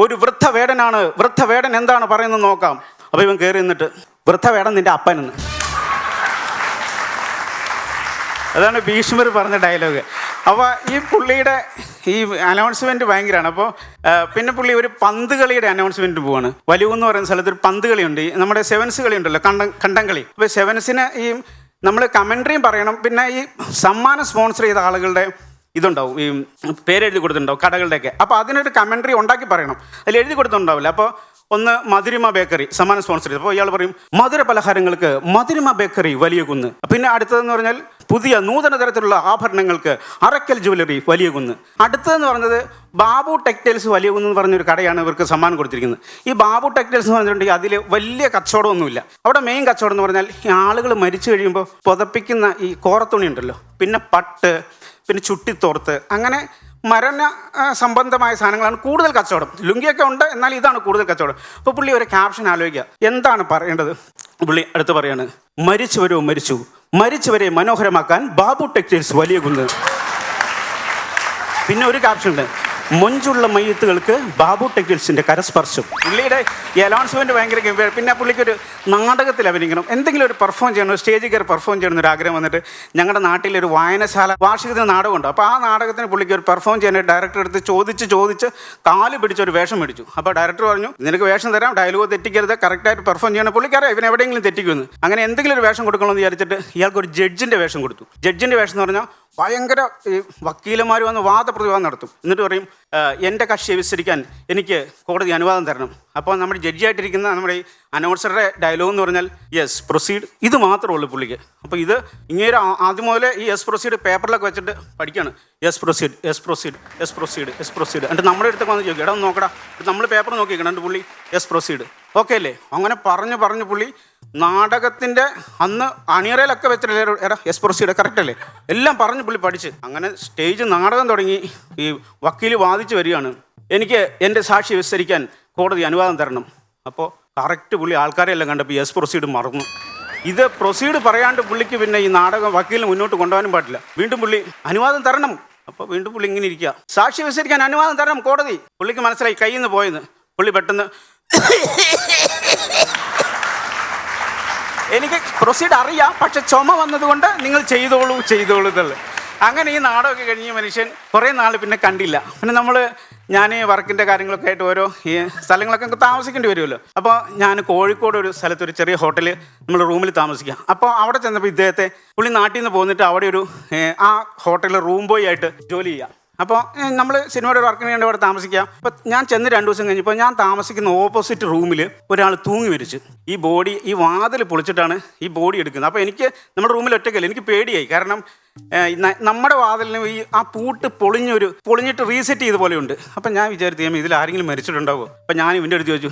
ഒരു വൃദ്ധവേടനാണ്, വൃദ്ധവേടൻ എന്താണ് പറയുന്നത് നോക്കാം. അപ്പോൾ ഇവൻ കയറി നിന്നിട്ട്, വൃദ്ധവേടൻ നിന്റെ അപ്പനെന്ന്. അതാണ് ഭീഷ്മർ പറഞ്ഞ ഡയലോഗ്. അപ്പോൾ ഈ പുള്ളിയുടെ ഈ അനൗൺസ്മെൻറ്റ് ഭയങ്കരമാണ്. അപ്പോൾ പിന്നെ പുള്ളി ഒരു പന്ത് കളിയുടെ അനൗൺസ്മെൻറ്റ് പോവാണ്. വലിവെന്ന് പറയുന്ന സ്ഥലത്ത് ഒരു പന്ത് കളിയുണ്ട്, നമ്മുടെ സെവൻസ് കളി ഉണ്ടല്ലോ, കണ്ടംകളി. അപ്പോൾ സെവൻസിന് ഈ നമ്മൾ കമൻട്രിയും പറയണം, പിന്നെ ഈ സമ്മാനം സ്പോൺസർ ചെയ്ത ആളുകളുടെ ഇതുണ്ടാവും, ഈ പേരെഴുതി കൊടുത്തിട്ടുണ്ടാവും കടകളുടെയൊക്കെ. അപ്പോൾ അതിനൊരു കമൻട്രി ഉണ്ടാക്കി പറയണം, അതിൽ എഴുതി കൊടുത്തിട്ടുണ്ടാവില്ല. അപ്പോൾ ഒന്ന് മധുരിമ ബേക്കറി സമ്മാനം സ്പോൺസർ ചെയ്തു. അപ്പോൾ ഇയാൾ പറയും, മധുര പലഹാരങ്ങൾക്ക് മധുരിമ ബേക്കറി വലിയ കുന്ന്. പിന്നെ അടുത്തതെന്ന് പറഞ്ഞാൽ പുതിയ നൂതന തരത്തിലുള്ള ആഭരണങ്ങൾക്ക് അറക്കൽ ജ്വല്ലറി വലിയ കുന്ന്. അടുത്തതെന്ന് പറഞ്ഞത് ബാബു ടെക്സ്റ്റൈൽസ് വലിയ കുന്ന് എന്ന് പറഞ്ഞൊരു കടയാണ് ഇവർക്ക് സമ്മാനം കൊടുത്തിരിക്കുന്നത്. ഈ ബാബു ടെക്സ്റ്റൈൽസ് എന്ന് പറഞ്ഞിട്ടുണ്ടെങ്കിൽ അതിൽ വലിയ കച്ചവടമൊന്നുമില്ല. അവിടെ മെയിൻ കച്ചവടം എന്ന് പറഞ്ഞാൽ ഈ ആളുകൾ മരിച്ചു കഴിയുമ്പോൾ പുതപ്പിക്കുന്ന ഈ കോറത്തുണി ഉണ്ടല്ലോ, പിന്നെ പട്ട്, പിന്നെ ചുട്ടിത്തോർത്ത്, അങ്ങനെ മരണ സംബന്ധമായ സാധനങ്ങളാണ് കൂടുതൽ കച്ചവടം. ലുങ്കിയൊക്കെ ഉണ്ട്, എന്നാൽ ഇതാണ് കൂടുതൽ കച്ചവടം. അപ്പോൾ പുള്ളി ഒരു ക്യാപ്ഷൻ ആലോചിക്കുക, എന്താണ് പറയേണ്ടത്. പുള്ളി അടുത്ത് പറയാണ്, മരിച്ചവരോ മരിച്ചു, മരിച്ചവരെ മനോഹരമാക്കാൻ ബാബു ടെക്സ്റ്റൈൽസ് വലിയ കുന്ന്. പിന്നെ ഒരു ക്യാപ്ഷൻ ഉണ്ട്, മൊഞ്ചുള്ള മയ്യത്തുകൾക്ക് ബാബു ടെക്സ്റ്റൈൽസിൻ്റെ കരസ്പർശം. പുള്ളിയുടെ ഈ അനൗൺസ്മെൻറ്റ് ഭയങ്കര ഗംഭീരം. പിന്നെ പുള്ളിക്കൊരു നാടകത്തിൽ അഭിനയിക്കണം, എന്തെങ്കിലും ഒരു പെർഫോം ചെയ്യണം, സ്റ്റേജിൽ കയറി പെർഫോം ചെയ്യണം എന്നൊരു ആഗ്രഹം വന്നിട്ട് ഞങ്ങളുടെ നാട്ടിലൊരു വായനശാല വാർഷികത്തിന് നാടകമുണ്ട്. അപ്പോൾ ആ നാടകത്തിന് പുള്ളിക്ക് ഒരു പെർഫോം ചെയ്യാനായിട്ട് ഡയറക്ടർ എടുത്ത് ചോദിച്ച് കാല് പിടിച്ചൊരു വേഷം മേടിച്ചു. അപ്പോൾ ഡയറക്ടർ പറഞ്ഞു, നിനക്ക് വേഷം തരാം, ഡയലോഗ് തെറ്റിക്കരുത്, കറക്റ്റായിട്ട് പെർഫോം ചെയ്യണം. പുള്ളിക്കറിയാം ഇവൻ എവിടെയെങ്കിലും തെറ്റിക്കുമെന്ന്. അങ്ങനെ എന്തെങ്കിലും ഒരു വേഷം കൊടുക്കണമെന്ന് വിചാരിച്ചിട്ട് ഇയാൾക്കൊരു ജഡ്ജിൻ്റെ വേഷം കൊടുത്തു. ജഡ്ജിൻ്റെ വേഷം എന്ന് പറഞ്ഞാൽ ഭയങ്കര ഈ വക്കീലന്മാർ വന്ന് വാദപ്രതിവാദം നടത്തും. എന്നിട്ട് പറയും, എൻ്റെ കക്ഷിയെ വിസ്തരിക്കാൻ എനിക്ക് കോടതി അനുവാദം തരണം. അപ്പോൾ നമ്മുടെ ജഡ്ജിയായിട്ടിരിക്കുന്ന നമ്മുടെ ഈ അനൗൺസറുടെ ഡയലോഗ് എന്ന് പറഞ്ഞാൽ യെസ് പ്രൊസീഡ്, ഇത് മാത്രമേ ഉള്ളൂ പുള്ളിക്ക്. അപ്പോൾ ഇത് ഇങ്ങനെ ആദ്യം മുതലേ ഈ യെസ് പ്രൊസീഡ് പേപ്പറിലൊക്കെ വെച്ചിട്ട് പഠിക്കുകയാണ്. Yes proceed, yes proceed, yes proceed, yes proceed. എന്നിട്ട് നമ്മുടെ അടുത്തൊക്കെ വന്ന് ചോദിക്കും, എടാ നോക്കടാ, നമ്മൾ പേപ്പർ നോക്കിക്കണം. എന്നിട്ട് പുള്ളി യെസ് പ്രൊസീഡ്, ഓക്കെ അല്ലേ. അങ്ങനെ പറഞ്ഞു പുള്ളി നാടകത്തിൻ്റെ അന്ന് അണിയറയിലൊക്കെ വെച്ചിട്ട് എടാ യെസ് പ്രൊസീഡ് കറക്റ്റ് അല്ലേ, എല്ലാം പറഞ്ഞ് പുള്ളി പഠിച്ച് അങ്ങനെ സ്റ്റേജ് നാടകം തുടങ്ങി. ഈ വക്കീൽ വാദിച്ച് വരികയാണ്, എനിക്ക് എൻ്റെ സാക്ഷി വിസ്തരിക്കാൻ കോടതി അനുവാദം തരണം. അപ്പോൾ കറക്റ്റ് പുള്ളി ആൾക്കാരെ എല്ലാം കണ്ടപ്പോൾ യെസ് പ്രൊസീഡ് മറന്നു. ഇത് പ്രൊസീഡ് പറയാണ്ട് പുള്ളിക്ക് പിന്നെ ഈ നാടകം വക്കീലിന് മുന്നോട്ട് കൊണ്ടുപോകാനും പാടില്ല. വീണ്ടും പുള്ളി അനുവാദം തരണം. അപ്പോൾ വീണ്ടും പുള്ളി ഇങ്ങനെ ഇരിക്കുക, സാക്ഷി വിസ്തരിക്കാൻ അനുവാദം തരണം കോടതി. പുള്ളിക്ക് മനസ്സിലായി കയ്യിൽ നിന്ന് പോയെന്ന്. പുള്ളി പെട്ടെന്ന് എനിക്ക് പ്രൊസീഡ് അറിയാം, പക്ഷെ ചുമ വന്നതുകൊണ്ട് നിങ്ങൾ ചെയ്തോളൂ എന്നുള്ളത്. അങ്ങനെ ഈ നാടകമൊക്കെ കഴിഞ്ഞ മനുഷ്യൻ കുറേ നാൾ പിന്നെ കണ്ടില്ല. പിന്നെ ഞാൻ വർക്കിൻ്റെ കാര്യങ്ങളൊക്കെ ആയിട്ട് ഓരോ ഈ സ്ഥലങ്ങളൊക്കെ താമസിക്കേണ്ടി വരുമല്ലോ. അപ്പോൾ ഞാൻ കോഴിക്കോട് ഒരു സ്ഥലത്ത് ഒരു ചെറിയ ഹോട്ടലിൽ നമ്മൾ റൂമിൽ താമസിക്കുക. അപ്പോൾ അവിടെ ചെന്നപ്പോൾ പുള്ളി നാട്ടിൽ നിന്ന് പോന്നിട്ട് അവിടെ ഒരു ആ ഹോട്ടലിൽ റൂം ബോയ് ആയിട്ട് ജോലി ചെയ്യുക. അപ്പോൾ നമ്മൾ സിനിമയുടെ വർക്കിന് വേണ്ടി അവിടെ താമസിക്കാം. അപ്പോൾ ഞാൻ ചെന്ന് 2 ദിവസം കഴിഞ്ഞപ്പോൾ ഞാൻ താമസിക്കുന്ന ഓപ്പോസിറ്റ് റൂമിൽ ഒരാൾ തൂങ്ങി മരിച്ചു. ഈ ബോഡി, ഈ വാതിൽ പൊളിച്ചിട്ടാണ് ഈ ബോഡി എടുക്കുന്നത്. അപ്പോൾ എനിക്ക് നമ്മുടെ റൂമിൽ ഒറ്റയ്ക്കല്ല, എനിക്ക് പേടിയായി. കാരണം നമ്മുടെ വാതിലിന് ആ പൂട്ട് പൊളിഞ്ഞിട്ട് റീസെറ്റ് ചെയ്ത പോലെയുണ്ട്. അപ്പം ഞാൻ വിചാരിച്ചു ഇതിൽ ആരെങ്കിലും മരിച്ചിട്ടുണ്ടാവുമോ. അപ്പം ഞാൻ ഇവൻ്റെ അടുത്ത് ചോദിച്ചു,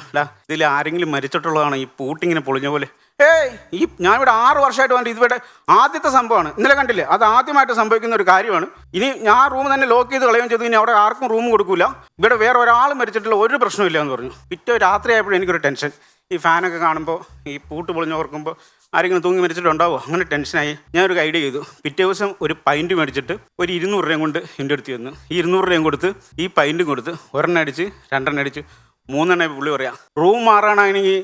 ഇതിൽ ആരെങ്കിലും മരിച്ചിട്ടുള്ളതാണ് ഈ പൂട്ടിങ്ങനെ പൊളിഞ്ഞ പോലെ. ഞാനിവിടെ 6 വർഷമായിട്ട് വന്നിട്ട് ഇതിവിടെ ആദ്യത്തെ സംഭവമാണ്. ഇന്നലെ കണ്ടില്ലേ, അത് ആദ്യമായിട്ട് സംഭവിക്കുന്ന ഒരു കാര്യമാണ്. ഇനി ഞാൻ റൂം തന്നെ ലോക്ക് ചെയ്ത് കളയുകയും ചെയ്തു. ഇനി അവിടെ ആർക്കും റൂം കൊടുക്കില്ല. ഇവിടെ വേറെ ഒരാൾ മരിച്ചിട്ടുള്ള ഒരു പ്രശ്നമില്ല എന്ന് പറഞ്ഞു. പിറ്റേ രാത്രി ആയപ്പോഴും എനിക്കൊരു ടെൻഷൻ. ഈ ഫാനൊക്കെ കാണുമ്പോൾ ഈ പൂട്ട് പൊളിഞ്ഞ് ഓർക്കുമ്പോൾ ആരെങ്കിലും തൂങ്ങി മരിച്ചിട്ടുണ്ടാവോ, അങ്ങനെ ടെൻഷനായി. ഞാനൊരു ഐഡിയ ചെയ്തു. പിറ്റേ ദിവസം ഒരു പൈൻറ്റ് മേടിച്ചിട്ട് ഒരു 200 രൂപയും കൊണ്ട് എൻ്റെ അടുത്ത് വന്നു. ഈ 200 രൂപയും കൊടുത്ത് ഈ പൈൻറ്റും കൊടുത്ത് 1 അടിച്ച് 2 അടിച്ച് 3 പുള്ളി പറയാം, റൂം മാറാനാണെങ്കിൽ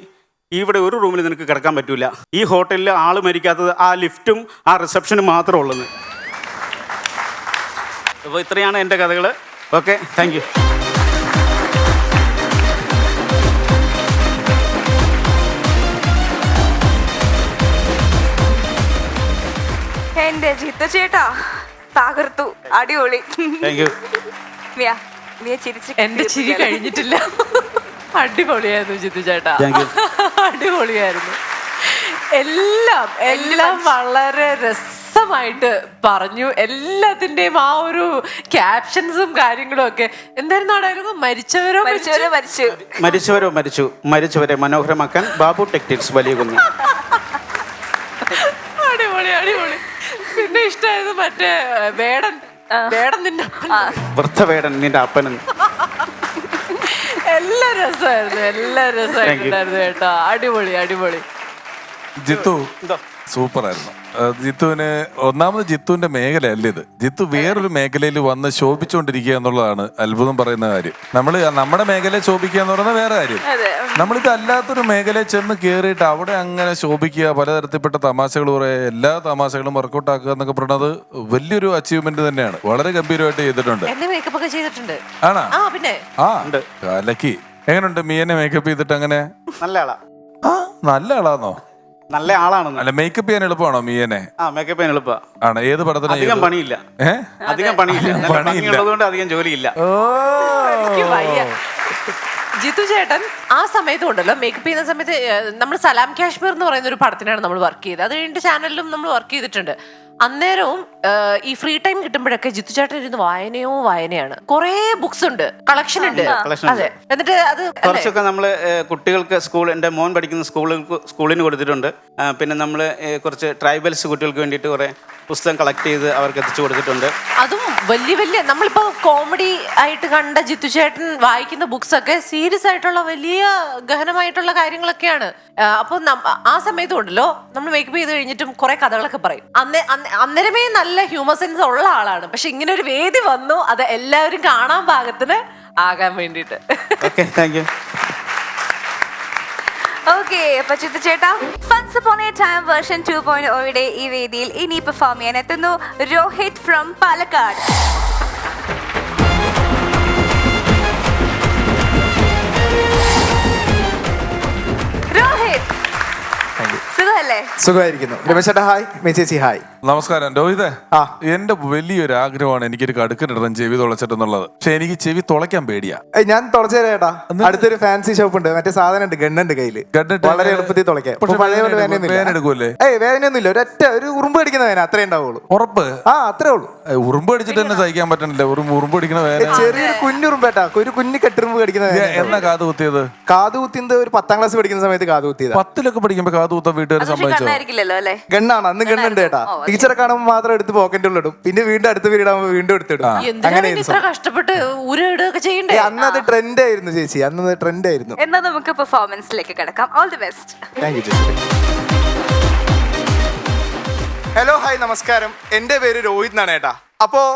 ഇവിടെ ഒരു റൂമിൽ നിനക്ക് കിടക്കാൻ പറ്റൂല. ഈ ഹോട്ടലിൽ ആൾ മരിക്കാത്തത് ആ ലിഫ്റ്റും ആ റിസപ്ഷനും മാത്രമേ ഉള്ളത്. അപ്പോൾ ഇത്രയാണ് എൻ്റെ കഥകൾ. Okay, thank you. എന്റെ ജിത്തു ചേട്ടാ തകർത്തു, അടിപൊളി. Thank you. എന്റെ ചിരി കഴിഞ്ഞിട്ടില്ല. അടിപൊളിയായിരുന്നു ജിത്തു ചേട്ടാ, അടിപൊളിയായിരുന്നു. എല്ലാം വളരെ രസമായിട്ട് പറഞ്ഞു. എല്ലാത്തിന്റെയും ആ ഒരു ക്യാപ്ഷൻസും കാര്യങ്ങളും ഒക്കെ. എന്തായിരുന്നു ആ ഡയലോഗ്? മരിച്ചവരെ മനോഹരമാക്കാൻ ബാബു ടെക്സ്റ്റൈൽസ് വലിയ കുന്ന്. അടിപൊളി. പിന്നെ ഇഷ്ടമായത് മറ്റേ വേടൻ നിന്റെ വൃദ്ധവേടൻ നിന്റെ അപ്പനെന്ന്. എല്ലാ രസമായിട്ടുണ്ടായിരുന്നു കേട്ടോ. അടിപൊളി. ജിത്തു സൂപ്പർ ആയിരുന്നു. ജിത്തുവിന് ഒന്നാമത് ജിത്തുവിന്റെ മേഖലയല്ല ഇത്. ജിത്തു വേറൊരു മേഖലയിൽ വന്ന് ശോഭിച്ചുകൊണ്ടിരിക്കുക എന്നുള്ളതാണ് അത്ഭുതം പറയുന്ന കാര്യം. നമ്മുടെ മേഖലയെ ശോഭിക്കുക എന്ന് പറയുന്നത് വേറെ കാര്യം. നമ്മളിത് അല്ലാത്തൊരു മേഖലയിൽ ചെന്ന് കയറിയിട്ട് അവിടെ അങ്ങനെ ശോഭിക്കുക, പലതരത്തിൽപ്പെട്ട തമാശകൾ പറയുക, എല്ലാ തമാശകളും വർക്കൗട്ട് ആക്കുക എന്നൊക്കെ പറയുന്നത് വലിയൊരു അച്ചീവ്മെന്റ് തന്നെയാണ്. വളരെ ഗംഭീരമായിട്ട് ചെയ്തിട്ടുണ്ട്. ആണോ? പിന്നെ ലക്കി. എങ്ങനെയുണ്ട് മിയനെ മേക്കപ്പ് ചെയ്തിട്ട്? അങ്ങനെ നല്ല ആളാന്നോ? നല്ല ആളാണ്. അല്ല, മേക്കപ്പ് ചെയ്യാൻ എളുപ്പമാണോ മിയനെ? മേക്കപ്പ് ചെയ്യാൻ എളുപ്പമാണ്. ആണ്. ഏത് പടത്തിന്? അധികം പണിയില്ല. പണിയുള്ളതുകൊണ്ട് അധികം ജോലിയില്ല. ജിത്തു ചേട്ടൻ ആ സമയത്ത് ഉണ്ടല്ലോ, മേക്കപ്പ് ചെയ്യുന്ന സമയത്ത് നമ്മൾ സലാം കാശ്മീർ എന്ന് പറയുന്ന ഒരു പടത്തിനാണ് നമ്മൾ വർക്ക് ചെയ്തത്. അത് കഴിഞ്ഞിട്ട് ചാനലിലും നമ്മൾ വർക്ക് ചെയ്തിട്ടുണ്ട്. അന്നേരവും ഈ ഫ്രീ ടൈം കിട്ടുമ്പോഴൊക്കെ ജിത്തു ചേട്ടൻ ഇരുന്ന് വായനയാണ്. കുറേ ബുക്സ് ഉണ്ട്, കളക്ഷൻ ഉണ്ട്. അതെ, എന്നിട്ട് അത് കുറച്ചൊക്കെ നമ്മള് കുട്ടികൾക്ക് എൻ്റെ മോൻ പഠിക്കുന്ന സ്കൂളിന് കൊടുത്തിട്ടുണ്ട്. പിന്നെ നമ്മള് കുറച്ച് ട്രൈബൽസ് കുട്ടികൾക്ക് വേണ്ടിയിട്ട് കുറെ പുസ്തകം കളക്ട് ചെയ്ത് അവർക്ക് എത്തിച്ചു കൊടുത്തിട്ടുണ്ട്. അതും വലിയ നമ്മളിപ്പോ കോമഡി ആയിട്ട് കണ്ട ജിത്തു ചേട്ടൻ വായിക്കുന്ന ബുക്സ് ഒക്കെ സീരിയസ് ആയിട്ടുള്ള വലിയ ഗഹനമായിട്ടുള്ള കാര്യങ്ങളൊക്കെയാണ്. അപ്പൊ ആ സമയത്തും ഉണ്ടല്ലോ, നമ്മൾ മേക്കപ്പ് ചെയ്ത് കഴിഞ്ഞിട്ടും കുറെ കഥകളൊക്കെ പറയും. അന്നേരമേ നല്ല ഹ്യൂമർ സെൻസ് ഉള്ള ആളാണ്. പക്ഷെ ഇങ്ങനെ ഒരു വേദി വന്നു, അത് എല്ലാവരും കാണാൻ പാകത്തിന് ആകാൻ വേണ്ടിട്ട്. ഓക്കെ, അപ്പൊ ജിത്തു ചേട്ടാ, once upon a time version 2.0 ഈ വേദിയിൽ ഇനി പെർഫോം ചെയ്യാൻ എത്തുന്നു രോഹിത് ഫ്രം പാലക്കാട്. രോഹിത്, സുഖമല്ലേ? സുഖമായിരിക്കുന്നു. രമേശ് ചേട്ടാ ഹായ്, ചേച്ചി ഹായ്. നമസ്കാരം. രോഹിതേ, എന്റെ വലിയൊരു ആഗ്രഹമാണ് എനിക്കൊരു കടുക്കനിടണം ചെവി തുളച്ചിട്ടെന്നുള്ളത്. പക്ഷെ എനിക്ക് ചെവി തുളയ്ക്കാൻ പേടിയാ. ഞാൻ തുളച്ചു തരാം ചേട്ടാ. അടുത്തൊരു ഫാൻസി ഷോപ്പ് ഉണ്ട്, മറ്റേ സാധനം ഉണ്ട്, ഗണ്ണുണ്ട് കയ്യില്, വളരെ എളുപ്പത്തിൽ തുളയ്ക്കാം. വേദന എടുക്കൂല്ലേ? വേദനയൊന്നുമില്ല, ഒരു ഉറുമ്പ് കടിക്കുന്ന വേദന അത്രേ ഉണ്ടാവുള്ളൂ. ഉറപ്പ്? അത്രേ ഉള്ളൂ. ഉറുമ്പ് കടിച്ചിട്ട് തന്നെ സഹിക്കാൻ പറ്റണില്ല. ഉറുമ്പ് കടിക്കുന്ന വേദന ചെറിയൊരു കുഞ്ഞുറുമ്പേട്ടാ, ഒരു കുഞ്ഞു കെട്ടുറുമ്പ് കടിക്കുന്ന വേദന. എന്നാ കാത് കുത്തിയത്? കാത് കുത്തിയത് ഒരു 10ാം ക്ലാസ് പഠിക്കുന്ന സമയത്ത് കാത് കുത്തിയത്. 10ലൊക്കെ പഠിക്കുമ്പോ കാത് കുത്താൻ വീട്ടുകാർ സമ്മതിച്ചോ? ഗണ്ണാണ്, അന്ന് ഗണ്ണുണ്ട് ചേട്ടാ. ടീച്ചറെ കാണുമ്പോൾ മാത്രം എടുത്ത് പോക്കറ്റിൽ ഇടും, പിന്നെ വീണ്ടും അടുത്ത പീരീഡ് ആകുമ്പോൾ വീണ്ടും എടുത്തിടും. അങ്ങനെ കഷ്ടപ്പെട്ട് ചെയ്യണ്ടേ? അന്ന് അത് ട്രെൻഡ് ആയിരുന്നു ചേച്ചി, അന്ന് ട്രെൻഡ് ആയിരുന്നു. എന്നാ നമുക്ക് പെർഫോമൻസിലേക്ക് കിടക്കാം. All the best. Thank you ചേച്ചി. ഹലോ ഹായ് നമസ്കാരം. എൻ്റെ പേര് രോഹിത് എന്നാണ് ഏട്ടാ. അപ്പോൾ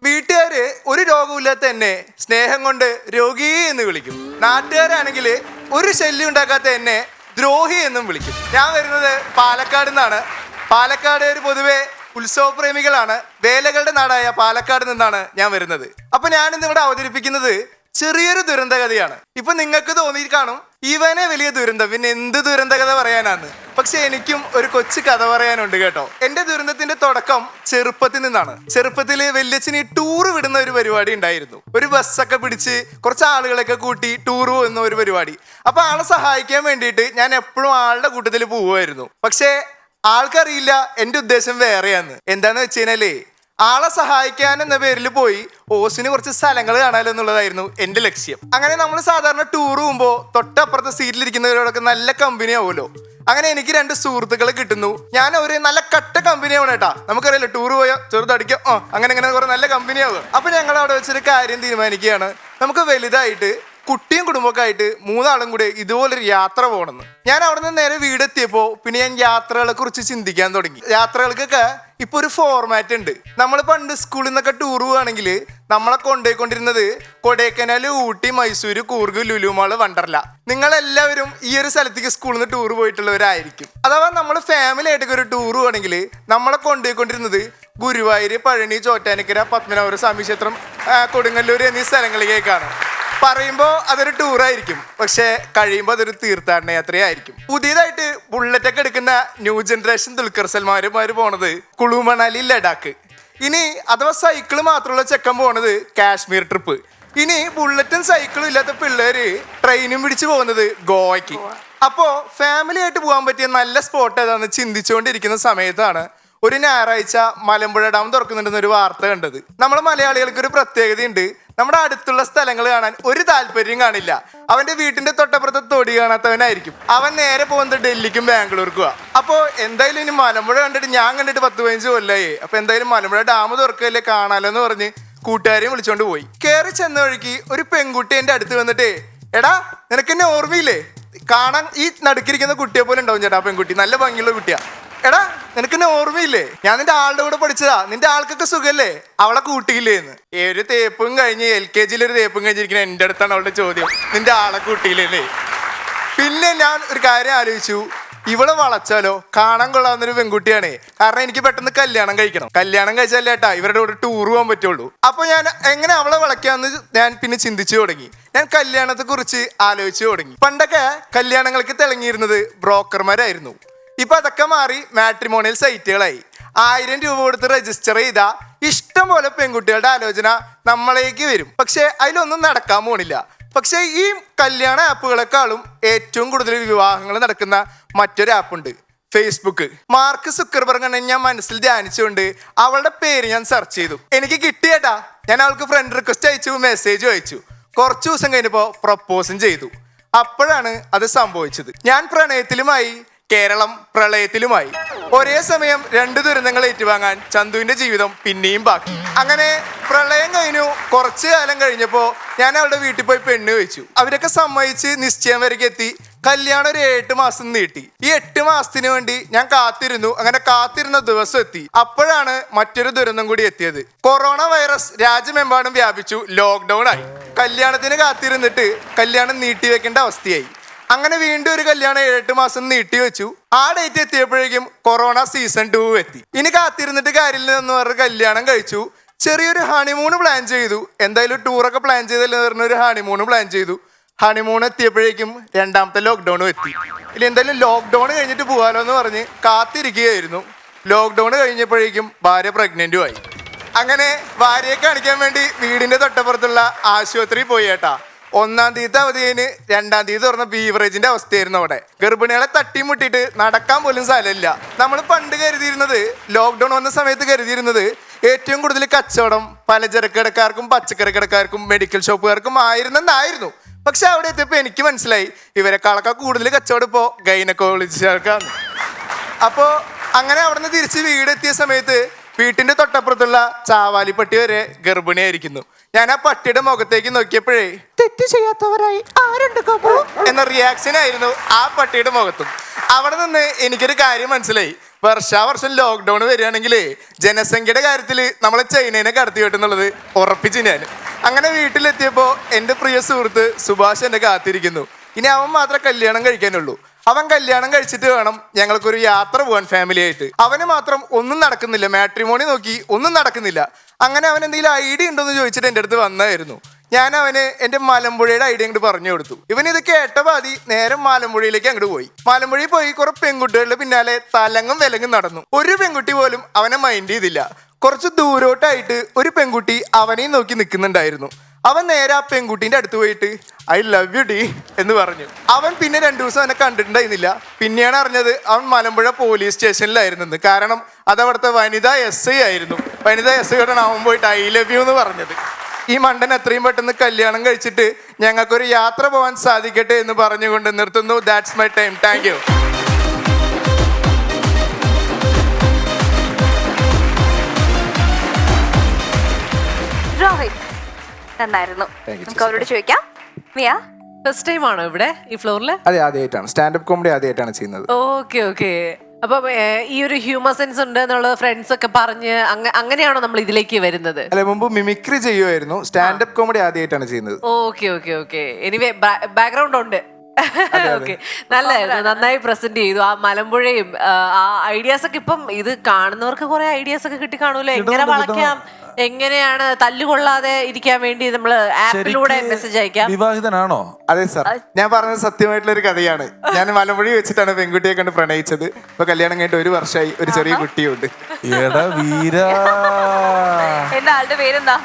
വീട്ടുകാര് ഒരു രോഗമില്ലാത്ത എന്നെ സ്നേഹം കൊണ്ട് രോഗി എന്ന് വിളിക്കും. നാട്ടുകാരാണെങ്കിൽ ഒരു ശല്യം ഉണ്ടാക്കാത്ത എന്നെ ദ്രോഹി എന്നും വിളിക്കും. ഞാൻ വരുന്നത് പാലക്കാട് നിന്നാണ്. പാലക്കാടുകാർ പൊതുവെ ഉത്സവപ്രേമികളാണ്. വേലകളുടെ നാടായ പാലക്കാട് നിന്നാണ് ഞാൻ വരുന്നത്. അപ്പൊ ഞാനിന്ന് ഇവിടെ അവതരിപ്പിക്കുന്നത് ചെറിയൊരു ദുരന്തകഥയാണ്. ഇപ്പൊ നിങ്ങൾക്ക് തോന്നി കാണും, ഇവനെ വലിയ ദുരന്തം, പിന്നെ എന്ത് ദുരന്തകഥ പറയാനാന്ന്. പക്ഷെ എനിക്കും ഒരു കൊച്ചു കഥ പറയാനുണ്ട് കേട്ടോ. എന്റെ ദുരന്തത്തിന്റെ തുടക്കം ചെറുപ്പത്തിൽ നിന്നാണ്. ചെറുപ്പത്തില് വല്യച്ഛന് ടൂർ വിടുന്ന ഒരു പരിപാടി ഉണ്ടായിരുന്നു. ഒരു ബസ്സൊക്കെ പിടിച്ച് കുറച്ച് ആളുകളൊക്കെ കൂട്ടി ടൂർ പോകുന്ന ഒരു പരിപാടി. അപ്പൊ ആളെ സഹായിക്കാൻ വേണ്ടിയിട്ട് ഞാൻ എപ്പോഴും ആളുടെ കൂട്ടത്തിൽ പോവുമായിരുന്നു. പക്ഷേ ആൾക്കറിയില്ല എന്റെ ഉദ്ദേശം വേറെയാന്ന്. എന്താന്ന് വെച്ച് കഴിഞ്ഞാലേ, ആളെ സഹായിക്കാൻ എന്ന പേരിൽ പോയി ഓസിന് കുറച്ച് സ്ഥലങ്ങൾ കാണാലോ എന്നുള്ളതായിരുന്നു എന്റെ ലക്ഷ്യം. അങ്ങനെ നമ്മൾ സാധാരണ ടൂർ പോകുമ്പോൾ തൊട്ടപ്പുറത്തെ സീറ്റിലിരിക്കുന്നവരോടൊക്കെ നല്ല കമ്പനി ആവുമല്ലോ. അങ്ങനെ എനിക്ക് 2 സുഹൃത്തുക്കളെ കിട്ടുന്നു. ഞാൻ ഒരു നല്ല കട്ട കമ്പനി ആവണം കേട്ടാ. നമുക്കറിയില്ല ടൂർ പോയാൽ ചെറുതടിക്കാം, അങ്ങനെ കുറെ നല്ല കമ്പനി ആവുക. അപ്പൊ ഞങ്ങൾ അവിടെ വെച്ചൊരു കാര്യം തീരുമാനിക്കുകയാണ്. നമുക്ക് വലുതായിട്ട് കുട്ടിയും കുടുംബമൊക്കെ ആയിട്ട് 3 ആളും കൂടി ഇതുപോലൊരു യാത്ര പോകണമെന്ന്. ഞാൻ അവിടെ നിന്ന് നേരെ വീടെത്തിയപ്പോ പിന്നെ ഞാൻ യാത്രകളെ കുറിച്ച് ചിന്തിക്കാൻ തുടങ്ങി. യാത്രകൾക്കൊക്കെ ഇപ്പൊ ഒരു ഫോർമാറ്റ് ഉണ്ട്. നമ്മൾ പണ്ട് സ്കൂളിൽ നിന്നൊക്കെ ടൂർ പോവുകയാണെങ്കിൽ നമ്മളെ കൊണ്ടുപോയിക്കൊണ്ടിരുന്നത് കൊടൈക്കനാൽ, ഊട്ടി, മൈസൂര്, കൂർഗ്, ലുലുമാള്, വണ്ടർല. നിങ്ങളെല്ലാവരും ഈ ഒരു സ്ഥലത്തേക്ക് സ്കൂളിൽ നിന്ന് ടൂർ പോയിട്ടുള്ളവരായിരിക്കും. അഥവാ നമ്മൾ ഫാമിലി ആയിട്ടൊക്കെ ഒരു ടൂർ പോവുകയാണെങ്കിൽ നമ്മളെ കൊണ്ടുപോയിക്കൊണ്ടിരുന്നത് ഗുരുവായൂർ, പഴനി, ചോറ്റാനിക്കര, പത്മനാഭപുരം സ്വാമി ക്ഷേത്രം, കൊടുങ്ങല്ലൂർ എന്നീ സ്ഥലങ്ങളിലേക്കാണ്. പറയുമ്പോൾ അതൊരു ടൂറായിരിക്കും, പക്ഷെ കഴിയുമ്പോൾ അതൊരു തീർത്ഥാടന യാത്രയായിരിക്കും. പുതിയതായിട്ട് ബുള്ളറ്റൊക്കെ എടുക്കുന്ന ന്യൂ ജനറേഷൻ ദുൽഖർ സൽമാന്മാര് പോണത് കുളു മണാലി, ലഡാക്ക്. ഇനി അഥവാ സൈക്കിള് മാത്രമുള്ള ചെക്കൻ പോണത് കാശ്മീർ ട്രിപ്പ്. ഇനി ബുള്ളറ്റും സൈക്കിളും ഇല്ലാത്ത പിള്ളേര് ട്രെയിനും പിടിച്ചു പോകുന്നത് ഗോവയ്ക്ക്. അപ്പോ ഫാമിലി ആയിട്ട് പോകാൻ പറ്റിയ നല്ല സ്പോട്ട് ഏതാണെന്ന് ചിന്തിച്ചുകൊണ്ടിരിക്കുന്ന സമയത്താണ് ഒരു ഞായറാഴ്ച മലമ്പുഴ ഡാം തുറക്കുന്നുണ്ടെന്നൊരു വാർത്ത കണ്ടത്. നമ്മൾ മലയാളികൾക്ക് ഒരു പ്രത്യേകതയുണ്ട്. നമ്മുടെ അടുത്തുള്ള സ്ഥലങ്ങൾ കാണാൻ ഒരു താല്പര്യം കാണില്ല. അവന്റെ വീട്ടിന്റെ തൊട്ടപ്പുറത്തെ തൊടി കാണാത്തവനായിരിക്കും. അവൻ നേരെ പോകുന്നത് ഡൽഹിക്കും ബാംഗ്ലൂർക്കുവാ. അപ്പോ എന്തായാലും ഇനി മലമ്പുഴ കണ്ടിട്ട് ഞാൻ കണ്ടിട്ട് 10-15 കൊല്ലായി. അപ്പൊ എന്തായാലും മലമ്പുഴ ഡാം തുറക്കല്ലേ, കാണാലോ എന്ന് പറഞ്ഞ് കൂട്ടുകാരെയും വിളിച്ചോണ്ട് പോയി. കയറി ചെന്ന വഴിക്ക് ഒരു പെൺകുട്ടി എന്റെ അടുത്ത് വന്നിട്ടേ, എടാ നിനക്ക് എന്നെ ഓർമ്മയില്ലേ? കാണാൻ ഈ നടുക്കിരിക്കുന്ന കുട്ടിയെ പോലെ ഉണ്ടാവും ചേട്ടാ. പെൺകുട്ടി നല്ല ഭംഗിയുള്ള കുട്ടിയാ. എടാ നിനക്ക് എന്നെ ഓർമ്മയില്ലേ? ഞാൻ നിന്റെ ആളുടെ കൂടെ പഠിച്ചതാ. നിന്റെ ആൾക്കൊക്കെ സുഖല്ലേ? അവളെ കൂട്ടിയില്ലേന്ന്. ഒരു തേപ്പും കഴിഞ്ഞ് LKG ഒരു തേപ്പും കഴിഞ്ഞിരിക്കുന്ന എന്റെ അടുത്താണ് അവളുടെ ചോദ്യം, നിന്റെ ആളെ കൂട്ടിയില്ലേ? പിന്നെ ഞാൻ ഒരു കാര്യം ആലോചിച്ചു, ഇവളെ വളച്ചാലോ? കാണാൻ കൊള്ളാവുന്നൊരു പെൺകുട്ടിയാണേ. കാരണം എനിക്ക് പെട്ടെന്ന് കല്യാണം കഴിക്കണം. കല്യാണം കഴിച്ചാലേട്ടാ ഇവരുടെ കൂടെ ടൂർ പോകാൻ പറ്റുള്ളൂ. അപ്പൊ ഞാൻ എങ്ങനെ അവളെ വളയ്ക്കാന്ന് ഞാൻ പിന്നെ ചിന്തിച്ചു തുടങ്ങി. ഞാൻ കല്യാണത്തെ കുറിച്ച് ആലോചിച്ചു തുടങ്ങി. പണ്ടൊക്കെ കല്യാണങ്ങൾക്ക് തിളങ്ങിയിരുന്നത് ബ്രോക്കർമാരായിരുന്നു. ഇപ്പൊ അതൊക്കെ മാറി മാട്രിമോണിയൽ സൈറ്റുകളായി. 1000 രൂപ കൊടുത്ത് രജിസ്റ്റർ ചെയ്ത ഇഷ്ടം പോലെ പെൺകുട്ടികളുടെ ആലോചന നമ്മളേക്ക് വരും. പക്ഷെ അതിലൊന്നും നടക്കാൻ പോണില്ല. പക്ഷെ ഈ കല്യാണ ആപ്പുകളെക്കാളും ഏറ്റവും കൂടുതൽ വിവാഹങ്ങൾ നടക്കുന്ന മറ്റൊരു ആപ്പുണ്ട്, ഫേസ്ബുക്ക്. മാർക്ക് സുക്കർബർഗ് ഞാൻ മനസ്സിൽ ധ്യാനിച്ചുകൊണ്ട് അവളുടെ പേര് ഞാൻ സെർച്ച് ചെയ്തു. എനിക്ക് കിട്ടിയേട്ടാ. ഞാൻ അവൾക്ക് ഫ്രണ്ട് റിക്വസ്റ്റ് അയച്ചു, മെസ്സേജും അയച്ചു. കുറച്ച് ദിവസം കഴിഞ്ഞപ്പോൾ പ്രപ്പോസും ചെയ്തു. അപ്പോഴാണ് അത് സംഭവിച്ചത്. ഞാൻ പ്രണയത്തിലുമായി, കേരളം പ്രളയത്തിലുമായി. ഒരേ സമയം 2 ദുരന്തങ്ങൾ ഏറ്റുവാങ്ങാൻ ചന്തുവിന്റെ ജീവിതം പിന്നെയും ബാക്കി. അങ്ങനെ പ്രളയം കഴിഞ്ഞു. കുറച്ചു കാലം കഴിഞ്ഞപ്പോ ഞാൻ അവളുടെ വീട്ടിൽ പോയി പെണ്ണ് വെച്ചു. അവരൊക്കെ സമ്മതിച്ച് നിശ്ചയം വരെയൊക്കെ എത്തി. കല്യാണം ഒരു 8 മാസം നീട്ടി. ഈ 8 മാസത്തിന് വേണ്ടി ഞാൻ കാത്തിരുന്നു. അങ്ങനെ കാത്തിരുന്ന ദിവസം എത്തി. അപ്പോഴാണ് മറ്റൊരു ദുരന്തം കൂടി എത്തിയത്. കൊറോണ വൈറസ് രാജ്യമെമ്പാടും വ്യാപിച്ചു. ലോക്ക്ഡൌൺ ആയി. കല്യാണത്തിന് കാത്തിരുന്നിട്ട് കല്യാണം നീട്ടിവെക്കേണ്ട അവസ്ഥയായി. അങ്ങനെ വീണ്ടും ഒരു കല്യാണം 7-8 മാസം നീട്ടി വെച്ചു. ആ ഡേറ്റ് എത്തിയപ്പോഴേക്കും കൊറോണ സീസൺ 2 എത്തി. ഇനി കാത്തിരുന്നിട്ട് കാര്യമില്ലെന്ന് പറഞ്ഞ് കല്യാണം കഴിച്ചു. ചെറിയൊരു ഹണിമൂൺ പ്ലാൻ ചെയ്തു. എന്തായാലും ടൂറൊക്കെ പ്ലാൻ ചെയ്തല്ലെന്ന് പറഞ്ഞ ഒരു ഹണിമൂൺ പ്ലാൻ ചെയ്തു. ഹണിമൂൺ എത്തിയപ്പോഴേക്കും 2ാമത്തെ ലോക്ക്ഡൌണും എത്തി. ഇനി എന്തായാലും ലോക്ക്ഡൌൺ കഴിഞ്ഞിട്ട് പോകാലോ എന്ന് പറഞ്ഞ് കാത്തിരിക്കുകയായിരുന്നു. ലോക്ക്ഡൌൺ കഴിഞ്ഞപ്പോഴേക്കും ഭാര്യ പ്രഗ്നന്റും ആയി. അങ്ങനെ ഭാര്യയെ കാണിക്കാൻ വേണ്ടി വീടിന്റെ തൊട്ടപ്പുറത്തുള്ള ആശുപത്രിയിൽ പോയി ഏട്ടാ. 1-ാം തീയതി അവധിന് 2-ാം തീയതി തുറന്ന ബീവറേജിന്റെ അവസ്ഥയായിരുന്നു അവിടെ. ഗർഭിണികളെ തട്ടിമുട്ടിയിട്ട് നടക്കാൻ പോലും സ്ഥലമില്ല. നമ്മൾ പണ്ട് കരുതിയിരുന്നത്, ലോക്ക്ഡൌൺ വന്ന സമയത്ത് കരുതിയിരുന്നത് ഏറ്റവും കൂടുതൽ കച്ചവടം പലചരക്ക് കടക്കാർക്കും പച്ചക്കറി കടക്കാർക്കും മെഡിക്കൽ ഷോപ്പുകാർക്കും ആയിരുന്നെന്നായിരുന്നു. പക്ഷെ അവിടെ എത്തിയപ്പോൾ എനിക്ക് മനസ്സിലായി ഇവരെക്കാളൊക്കെ കൂടുതൽ കച്ചവടം ഇപ്പോൾ ഗൈനക്കോളജിസ്റ്റുകാർക്കാണ്. അപ്പോൾ അങ്ങനെ അവിടെ നിന്ന് തിരിച്ച് വീടെത്തിയ സമയത്ത് വീട്ടിന്റെ തൊട്ടപ്പുറത്തുള്ള ചാവാലിപ്പട്ടി വരെ ഗർഭിണിയായിരിക്കുന്നു. ഞാൻ ആ പട്ടിയുടെ മുഖത്തേക്ക് നോക്കിയപ്പോഴേ തെറ്റ് ചെയ്യാത്തവരായി ആരുണ്ട് എന്ന റിയാക്ഷൻ ആയിരുന്നു ആ പട്ടിയുടെ മുഖത്തും. അവിടെ നിന്ന് എനിക്കൊരു കാര്യം മനസ്സിലായി. വർഷാവർഷം ലോക്ക്ഡൌൺ വരികയാണെങ്കിൽ ജനസംഖ്യയുടെ കാര്യത്തിൽ നമ്മളെ ചൈനയെ കടത്തി വെട്ടുന്നുള്ളത് ഉറപ്പിച്ചു ഞാൻ. അങ്ങനെ വീട്ടിലെത്തിയപ്പോൾ എൻ്റെ പ്രിയ സുഹൃത്ത് സുഭാഷ് എന്നെ കാത്തിരിക്കുന്നു. ഇനി അവൻ മാത്രമേ കല്യാണം കഴിക്കാനുള്ളൂ. അവൻ കല്യാണം കഴിച്ചിട്ട് വേണം ഞങ്ങൾക്കൊരു യാത്ര പോകാൻ ഫാമിലി ആയിട്ട്. അവന് മാത്രം ഒന്നും നടക്കുന്നില്ല. മാട്രിമോണി നോക്കി ഒന്നും നടക്കുന്നില്ല. അങ്ങനെ അവൻ എന്തെങ്കിലും ഐഡിയ ഉണ്ടോയെന്ന് ചോദിച്ചിട്ട് എൻ്റെ അടുത്ത് വന്നായിരുന്നു. ഞാൻ അവന് എന്റെ മലമ്പുഴയുടെ ഐഡിയ അങ്ങോട്ട് പറഞ്ഞു കൊടുത്തു. ഇവൻ ഇത് കേട്ട പാതി നേരെ മലമ്പുഴയിലേക്ക് അങ്ങോട്ട് പോയി. മലമ്പുഴയിൽ പോയി കുറെ പെൺകുട്ടികളുടെ പിന്നാലെ തലങ്ങും വിലങ്ങും നടന്നു. ഒരു പെൺകുട്ടി പോലും അവനെ മൈൻഡ് ചെയ്തില്ല. കുറച്ച് ദൂരോട്ടായിട്ട് ഒരു പെൺകുട്ടി അവനെയും നോക്കി നിൽക്കുന്നുണ്ടായിരുന്നു. അവൻ നേരെ ആ പെൺകുട്ടീൻ്റെ അടുത്ത് പോയിട്ട് ഐ ലവ് യു ഡി എന്ന് പറഞ്ഞു. അവൻ പിന്നെ 2 ദിവസം അവനെ കണ്ടിട്ടുണ്ടായിരുന്നില്ല. പിന്നെയാണ് അറിഞ്ഞത് അവൻ മലമ്പുഴ പോലീസ് സ്റ്റേഷനിലായിരുന്നെന്ന്. കാരണം അതവിടുത്തെ വനിതാ SI ആയിരുന്നു. വനിതാ SIയോടാണ് അവൻ പോയിട്ട് ഐ ലവ് യു എന്ന് പറഞ്ഞത്. ഈ മണ്ടൻ എത്രയും പെട്ടെന്ന് കല്യാണം കഴിച്ചിട്ട് ഞങ്ങൾക്കൊരു യാത്ര പോകാൻ സാധിക്കട്ടെ എന്ന് പറഞ്ഞുകൊണ്ട് നിർത്തുന്നു. That's my time. Thank you. Rohit നന്നായിരുന്നു. നമുക്ക് അവരോട് ചോദിക്കാം. മിയ, ഫസ്റ്റ് ടൈം ആണോ ഇവിടെ ഈ ഫ്ലോറില്? അതെ, ആദ്യമായിട്ടാണ് സ്റ്റാൻഡപ്പ് കോമഡി ആദ്യമായിട്ടാണ് ചെയ്യുന്നത്. ഓക്കെ. അപ്പൊ ഈ ഒരു ഹ്യൂമർ സെൻസ് ഉണ്ട് എന്നുള്ളത് ഫ്രണ്ട്സ് ഒക്കെ പറഞ്ഞ് അങ്ങനെയാണോ നമ്മൾ ഇതിലേക്ക് വരുന്നത്? അല്ലെ, മുമ്പ് മിമിക്രി ചെയ്യുമായിരുന്നു. സ്റ്റാൻഡപ്പ് കോമഡി ആദ്യമായിട്ടാണ് ചെയ്യുന്നത്. ഓക്കെ. എനിവേ ബാക്ക്ഗ്രൗണ്ട് ഉണ്ട്. ഓക്കെ, നല്ലായിരുന്നു. നന്നായി പ്രസന്റ് ചെയ്തു. ആ മലമ്പുഴയും ആ ഐഡിയാസ് ഒക്കെ ഇപ്പം ഇത് കാണുന്നവർക്ക് കുറെ ഐഡിയാസ് ഒക്കെ കിട്ടി കാണൂല്ലോ. എങ്ങനെ വളയ്ക്കാം, എങ്ങനെയാണ് തല്ലുകൊള്ളാതെ ഇരിക്കാൻ വേണ്ടി നമ്മള് ആപ്പിലൂടെ മെസ്സേജ് അയക്കാം. വിവാഹിതനാണോ? അതെ സാർ, ഞാൻ പറഞ്ഞത് സത്യമായിട്ടുള്ള ഒരു കഥയാണ്. ഞാൻ മലമ്പുഴ വെച്ചിട്ടാണ് പെൺകുട്ടിയെ കണ്ട് പ്രണയിച്ചത്. ഇപ്പൊ കല്യാണം കഴിഞ്ഞിട്ട് 1 വർഷമായി. ഒരു ചെറിയ കുട്ടിയുണ്ട്. എടാ വീരാ. എന്താ ആളുടെ പേരെന്താ?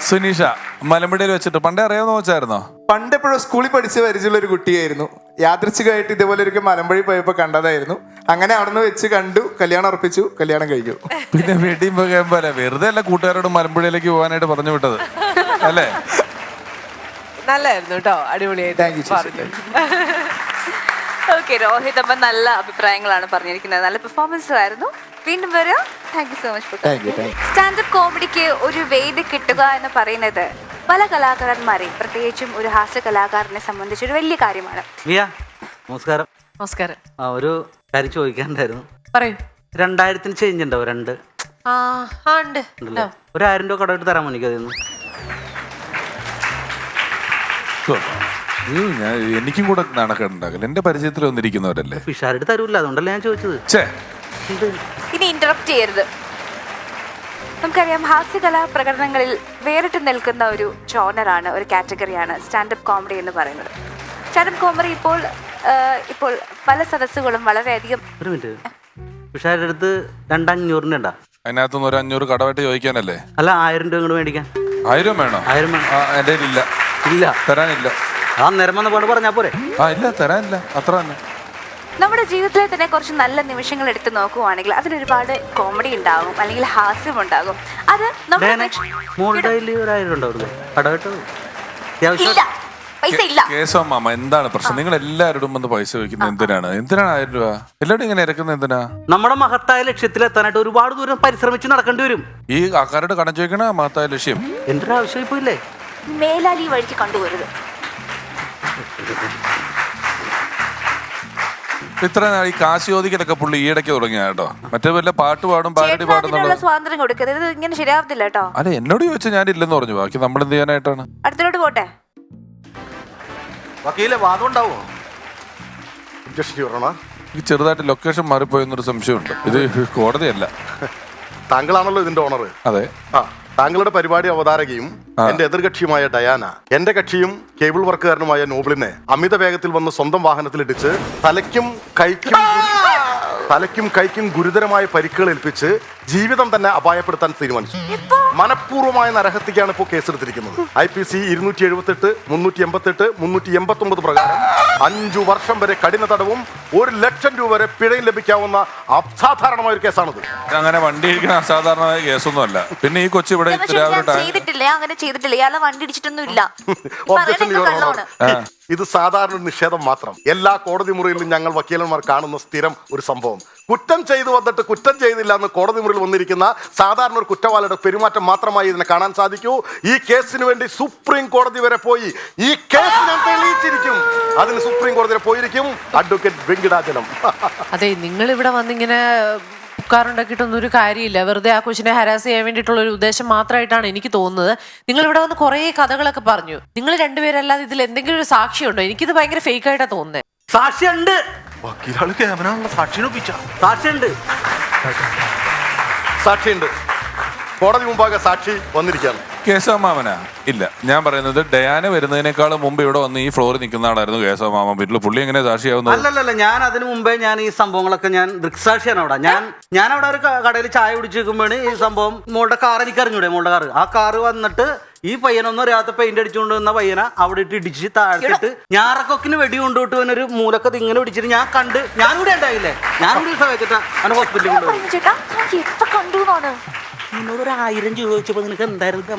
സുനീഷ. മലമ്പുഴയിൽ വെച്ചിട്ട് പണ്ടേ അറിയാവുന്ന വെച്ചായിരുന്നോ? പണ്ട് എപ്പോഴും സ്കൂളിൽ പഠിച്ച് പരിചയമുള്ള ഒരു കുട്ടിയായിരുന്നു. യാദൃച്ഛികമായിട്ട് ഇതുപോലെ ഒരു മലമ്പുഴയിൽ പോയപ്പോ കണ്ടതായിരുന്നു. അങ്ങനെ അവിടുന്ന് വെച്ച് കണ്ടു, കല്യാണം ഉറപ്പിച്ചു, കല്യാണം കഴിഞ്ഞു. പിന്നെ വെടിയും പോലെ വെറുതെ അല്ല കൂട്ടുകാരോട് മലമ്പുഴയിലേക്ക് പോകാനായിട്ട് പറഞ്ഞു വിട്ടത് അല്ലേ? നല്ലായിരുന്നു കേട്ടോ, അടിപൊളിയായിട്ട്. Thank you. ഓക്കെ, രോഹിത് അപ്പം നല്ല അഭിപ്രായങ്ങളാണ് പറഞ്ഞിരിക്കുന്നത്. നല്ല പെർഫോമൻസ് ആയിരുന്നു. വീണ്ടും വരാം. Thank you so much for standup കോമഡിക്ക് ഒരു വേദി കിട്ടുക എന്ന് പറയുന്നത് പല കലാകാരന്മാരെയും പ്രത്യേകിച്ചും ഒരു ഹാസ്യ കലാകാരനെ സംബന്ധിച്ച് ഒരു വലിയ കാര്യമാണ്. നമസ്കാരം. ഒരു കാര്യം ചോദിക്കാണ്ടായിരുന്നു. പറയൂ. 2000 ചേഞ്ച് ഉണ്ടാവും? 2 ഉണ്ട്. ഒരു 1000 രൂപ കടമായിട്ട് തരാമോ എനിക്ക്? അതൊന്ന് എനിക്കും കൂടെ നടക്കണ്ടാകില്ല. എന്റെ പരിചയത്തിൽ വന്നിരിക്കുന്നവരല്ലേ. പിഷാരെടുത്ത് തരൂല്ല, അതുകൊണ്ടല്ലേ ഞാൻ ചോദിച്ചത്. ഇനി ഇന്ററപ്റ്റ് ചെയ്യരുത്. നമുക്കറിയാം, ഹാസ്യകലാ പ്രകടനങ്ങളിൽ വേറിട്ട് നിൽക്കുന്ന ഒരു ജോണറാണ്, ഒരു കാറ്റഗറിയാണ് സ്റ്റാൻഡപ്പ് കോമഡി എന്ന് പറയുന്നത്. സ്റ്റാൻഡപ്പ് കോമഡി ഇപ്പോൾ പല സദസ്സുകളും വളരെയധികം. ഒരു മിനിറ്റ്, പിഷാരുടെ അടുത്ത് 2500 ഉണ്ടാ? അതിനകത്തുനിന്ന് ഒരു 500 കടമായിട്ട് ചോദിക്കാനല്ലേ? അല്ല, 1000 രൂപ ഇങ്ങോട്ട് മേടിക്കാൻ. 1000 വേണോ? 1000 വേണം. എന്റെ ഇല്ല, തരാനില്ല. ആ നേരം വന്ന പാട് പറഞ്ഞാ പോരെ? ഇല്ല, തരാനില്ല, അത്ര തന്നെ. നമ്മുടെ ജീവിതത്തിലെ തന്നെ കുറച്ച് നല്ല നിമിഷങ്ങൾ എടുത്ത് നോക്കുവാണെങ്കിൽ അതിലൊരുപാട് കോമഡി ഉണ്ടാകും, അല്ലെങ്കിൽ ഹാസ്യം ഉണ്ടാകും. അത് മോളുടെ കയ്യിൽ 1000 ഉണ്ടാവും കടമായിട്ട്? പൈസ ഇല്ല. കേശവമാമ, എന്താണ് പ്രശ്നം? നിങ്ങൾ എല്ലാവരോടും വന്ന് പൈസ ചോദിക്കുന്നത് എന്തിനാണ്? 1000 രൂപ എല്ലാവരും ഇങ്ങനെ ഇറക്കുന്നത് എന്തിനാ? നമ്മുടെ മഹത്തായ ലക്ഷ്യത്തിലെത്താനായിട്ട് ഒരുപാട് ദൂരം പരിശ്രമിച്ച് നടക്കേണ്ടി വരും. ഈ ആൾക്കാരോട് കടം ചോദിക്കണ മഹത്തായ ലക്ഷ്യം. എന്റെ ഒരു ആവശ്യം ഇപ്പൊ ഇല്ലേ? മേലാലി വഴിക്ക് കണ്ടുപോരുത്. ഇത്ര നാൾ ഈ കാശ് ചോദിക്കലൊക്കെ പുള്ളി ഈയിടയ്ക്ക് തുടങ്ങിയ കേട്ടോ. മറ്റേ വല്ല പാട്ട് പാടും, പാരടി പാടുന്നുള്ള സ്വാതന്ത്ര്യം കൊടുക്കരുത്. ഇത് ഇങ്ങനെ ശരിയാവത്തില്ല കേട്ടോ. അല്ല, എന്നോട് ചോദിച്ചാൽ ഞാനില്ലെന്ന് പറഞ്ഞു. ബാക്കി നമ്മൾ എന്ത് ചെയ്യാനായിട്ടാണ്? അടുത്തോട്ട് പോട്ടെ. വക്കീലെ, വാദം ഉണ്ടാവോ? ഈ ചെറുതായിട്ട് ലൊക്കേഷൻ മാറിപ്പോയെന്നൊരു സംശയമുണ്ട്. ഇത് കോടതിയല്ല. താങ്കളാണല്ലോ ഇതിന്റെ ഓണർ. അതെ. താങ്കളുടെ പരിപാടി അവതാരകയും എന്റെ എതിർകക്ഷിയുമായ ഡയാന, എന്റെ കക്ഷിയും കേബിൾ വർക്കുകാരനുമായ നോബിളിനെ അമിത വേഗത്തിൽ വന്ന് സ്വന്തം വാഹനത്തിലിടിച്ച് തലയ്ക്കും കൈക്കും ഗുരുതരമായ പരിക്കുകൾ ഏൽപ്പിച്ച് ജീവിതം തന്നെ അപായപ്പെടുത്താൻ തീരുമാനിച്ചു. മനഃപൂർവ്വമായ നരഹത്യക്കാണ് ഇപ്പോൾ കേസെടുത്തിരിക്കുന്നത്. IPC 278, 388, 389 പ്രകാരം 5 വർഷം വരെ കഠിന തടവും 1 ലക്ഷം രൂപ വരെ പിഴയും ലഭിക്കാവുന്ന അസാധാരണമായ ഒരു കേസാണിത്. അങ്ങനെ വണ്ടി ഇരിക്കുന്ന അസാധാരണമായ കേസൊന്നും അല്ല. പിന്നെ ഈ കൊച്ചു ഇവിടെ ചെയ്തിട്ടില്ല. ഇയാളെ വണ്ടി ഇടിച്ചിട്ടൊന്നും ഇല്ല. ഇത് സാധാരണ ഒരു നിഷേധം മാത്രം. എല്ലാ കോടതി മുറിയിലും ഞങ്ങൾ വക്കീലന്മാർ കാണുന്ന സ്ഥിരം ഒരു സംഭവം. കുറ്റം ചെയ്തു വന്നിട്ട് കുറ്റം ചെയ്തില്ല എന്ന് കോടതി മുറിയിൽ വന്നിരിക്കുന്ന സാധാരണ ഒരു കുറ്റവാളിയുടെ പെരുമാറ്റം മാത്രമായി ഇതിനെ കാണാൻ സാധിക്കൂ. ഈ കേസിന് വേണ്ടി സുപ്രീം കോടതി വരെ പോയി ഈ കേസ് ഞാൻ തെളിയിച്ചിരിക്കും. അതിന് സുപ്രീം കോടതി വരെ പോയിരിക്കും അഡ്വക്കേറ്റ് വെങ്കിടാചലം. അതെ, നിങ്ങൾ ഇവിടെ വന്നിങ്ങനെ പുക്കാറുണ്ടാക്കിയിട്ടൊന്നും ഒരു കാര്യമില്ല. വെറുതെ ആ കൊച്ചിനെ ഹരാസ് ചെയ്യാൻ വേണ്ടിയിട്ടുള്ള ഒരു ഉദ്ദേശം മാത്രമായിട്ടാണ് എനിക്ക് തോന്നുന്നത്. നിങ്ങൾ ഇവിടെ വന്ന് കുറേ കഥകളൊക്കെ പറഞ്ഞു. നിങ്ങൾ രണ്ടുപേരല്ലാതെ ഇതിൽ എന്തെങ്കിലും ഒരു സാക്ഷിയുണ്ടോ? എനിക്കിത് ഭയങ്കര ഫേക്ക് ആയിട്ടാ തോന്നുന്നത്. സാക്ഷിയുണ്ട്. സാക്ഷിയുണ്ട്. കോടതി മുമ്പാകെ സാക്ഷി വന്നിരിക്കുകയാണ്. കേശവമാമനാ? ഇല്ല, ഞാൻ പറയുന്നത് ഡയാന വരുന്നതിനേക്കാളും മുമ്പ് ഇവിടെ വന്ന് ഈ ഫ്ലോറിൽ നിൽക്കുന്ന ആളായിരുന്നു കേശവമാമൻ. വീട്ടിൽ പുള്ളി എങ്ങനെ സാക്ഷിയാവുന്നത്? അല്ലല്ല, ഞാൻ അതിനു മുമ്പേ ഞാൻ ഈ സംഭവങ്ങളൊക്കെ ഞാൻ ദൃക്സാക്ഷിയാണ് അവിടെ. ഞാൻ അവിടെ ഒരു കടയിൽ ചായ കുടിച്ച് നിൽക്കുമ്പോഴാണ് ഈ സംഭവം. മോളുടെ കാർ എനിക്ക് അറിഞ്ഞൂടെ, മോളുടെ കാറ്. ആ കാറ് വന്നിട്ട് ഈ പയ്യനൊന്നും അറിയാത്ത പെയിന്റ് അടിച്ചുകൊണ്ട് വന്ന പയ്യനെ അവിടെ ഇട്ട് ഇടിച്ച് താഴ്ത്തിട്ട് ഞാറക്കൊക്കിന് വെടി കൊണ്ടുപോയിട്ട് അവനൊരു മൂലക്കത്ത് ഇങ്ങനെ പിടിച്ചിട്ട് ഞാൻ കണ്ട്. ഞാനിവിടെ ഉണ്ടായില്ലേ, ഞാനിവിടെ സമയത്തിട്ടാ അവനെ ഹോസ്പിറ്റലിൽ കൊണ്ടുപോയി. ചേട്ടാ എപ്പോ കണ്ടുന്നാണ്? എന്നോട് 1000 രൂപ ചോദിച്ചപ്പോ നിനക്ക് എന്തായിരുന്നു?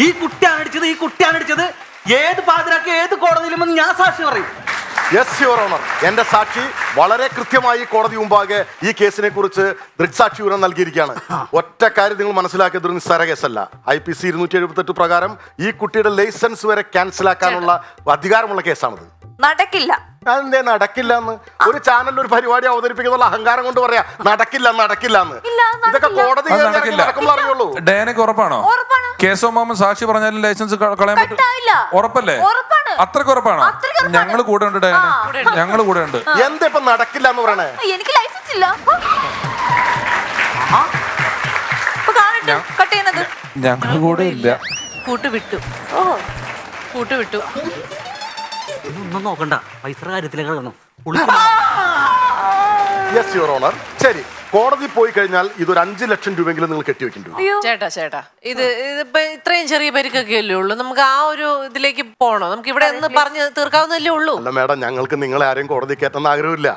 ഈ കുട്ടിയാണ് അടിച്ചത്, ഈ കുട്ടിയാണ് അടിച്ചത്. ഏത് പാതിരാക്കി ഏത് കോടതിയിലും ഞാൻ സാക്ഷി പറയും. യെസ് യുവർ ഓണർ, എന്റെ സാക്ഷി വളരെ കൃത്യമായി കോടതി മുമ്പാകെ ഈ കേസിനെ കുറിച്ച് ദൃക്സാക്ഷി വിവരം നൽകിയിരിക്കുകയാണ്. ഒറ്റ കാര്യം നിങ്ങൾ മനസ്സിലാക്കിയത്, ഒരു നിസ്സാര കേസല്ല. IPC 278 പ്രകാരം ഈ കുട്ടിയുടെ ലൈസൻസ് വരെ ക്യാൻസൽ ആക്കാനുള്ള അധികാരമുള്ള കേസാണിത്. നടക്കില്ല. അതെന്തേ നടക്കില്ല എന്ന്? ഒരു ചാനലിൽ ഒരു പരിപാടി അവതരിപ്പിക്കുന്ന അഹങ്കാരം കൊണ്ട് പറയാ നടക്കില്ല നടക്കില്ല എന്ന്. ഇതൊക്കെ കോടതി നടക്കുമ്പോൾ അറിയുള്ളൂ. ഡയാനക്ക് ഉറപ്പാണോ? ഉറപ്പാണ്. കേശവമാമൻ സാക്ഷി പറഞ്ഞാലും ലൈസൻസ് കളയാൻ പറ്റും? കട്ടായില്ല. ഉറപ്പല്ലേ? ഉറപ്പാണ്. അത്രക്ക് ഉറപ്പാണോ? ഞങ്ങൾ കൂടെ ഉണ്ട് ഡയാന, ഞങ്ങൾ കൂടെ ഉണ്ട്. എന്താ ഇപ്പൊ നടക്കില്ല എന്ന് പറയണേ? എനിക്ക് ലൈസൻസ് ഇല്ല. കട്ട് ചെയ്യുന്നത് ഞങ്ങൾ കൂടെ ഇല്ല. കൂട്ടുവിട്ടു. ഓ കൂട്ടുവിട്ടു. ഒന്നും നോക്കണ്ട, പൈസ കാര്യത്തിലേക്ക് കിടന്നു. Yes your honour. ശരി, കോടതി പോയി കഴിഞ്ഞാൽ ഇതൊരു 5 ലക്ഷം രൂപയെങ്കിലും നിങ്ങൾ കെട്ടിവെക്കേണ്ടി വരും. അയ്യോ ചേട്ടാ ഇതിപ്പോ ഇത്രയും ചെറിയ പരിക്കൊക്കെ അല്ലേ ഉള്ളൂ. നമുക്ക് ആ ഒരു ഇതിലേക്ക് പോണോ? നമുക്ക് ഇവിടെ ഒന്ന് പറഞ്ഞ് തീർക്കാവുന്നല്ലേ ഉള്ളൂ. അല്ല മേഡം, ഞങ്ങൾക്ക് നിങ്ങളെ ആരെയും കോടതി കയറ്റുന്ന ആഗ്രഹമില്ല.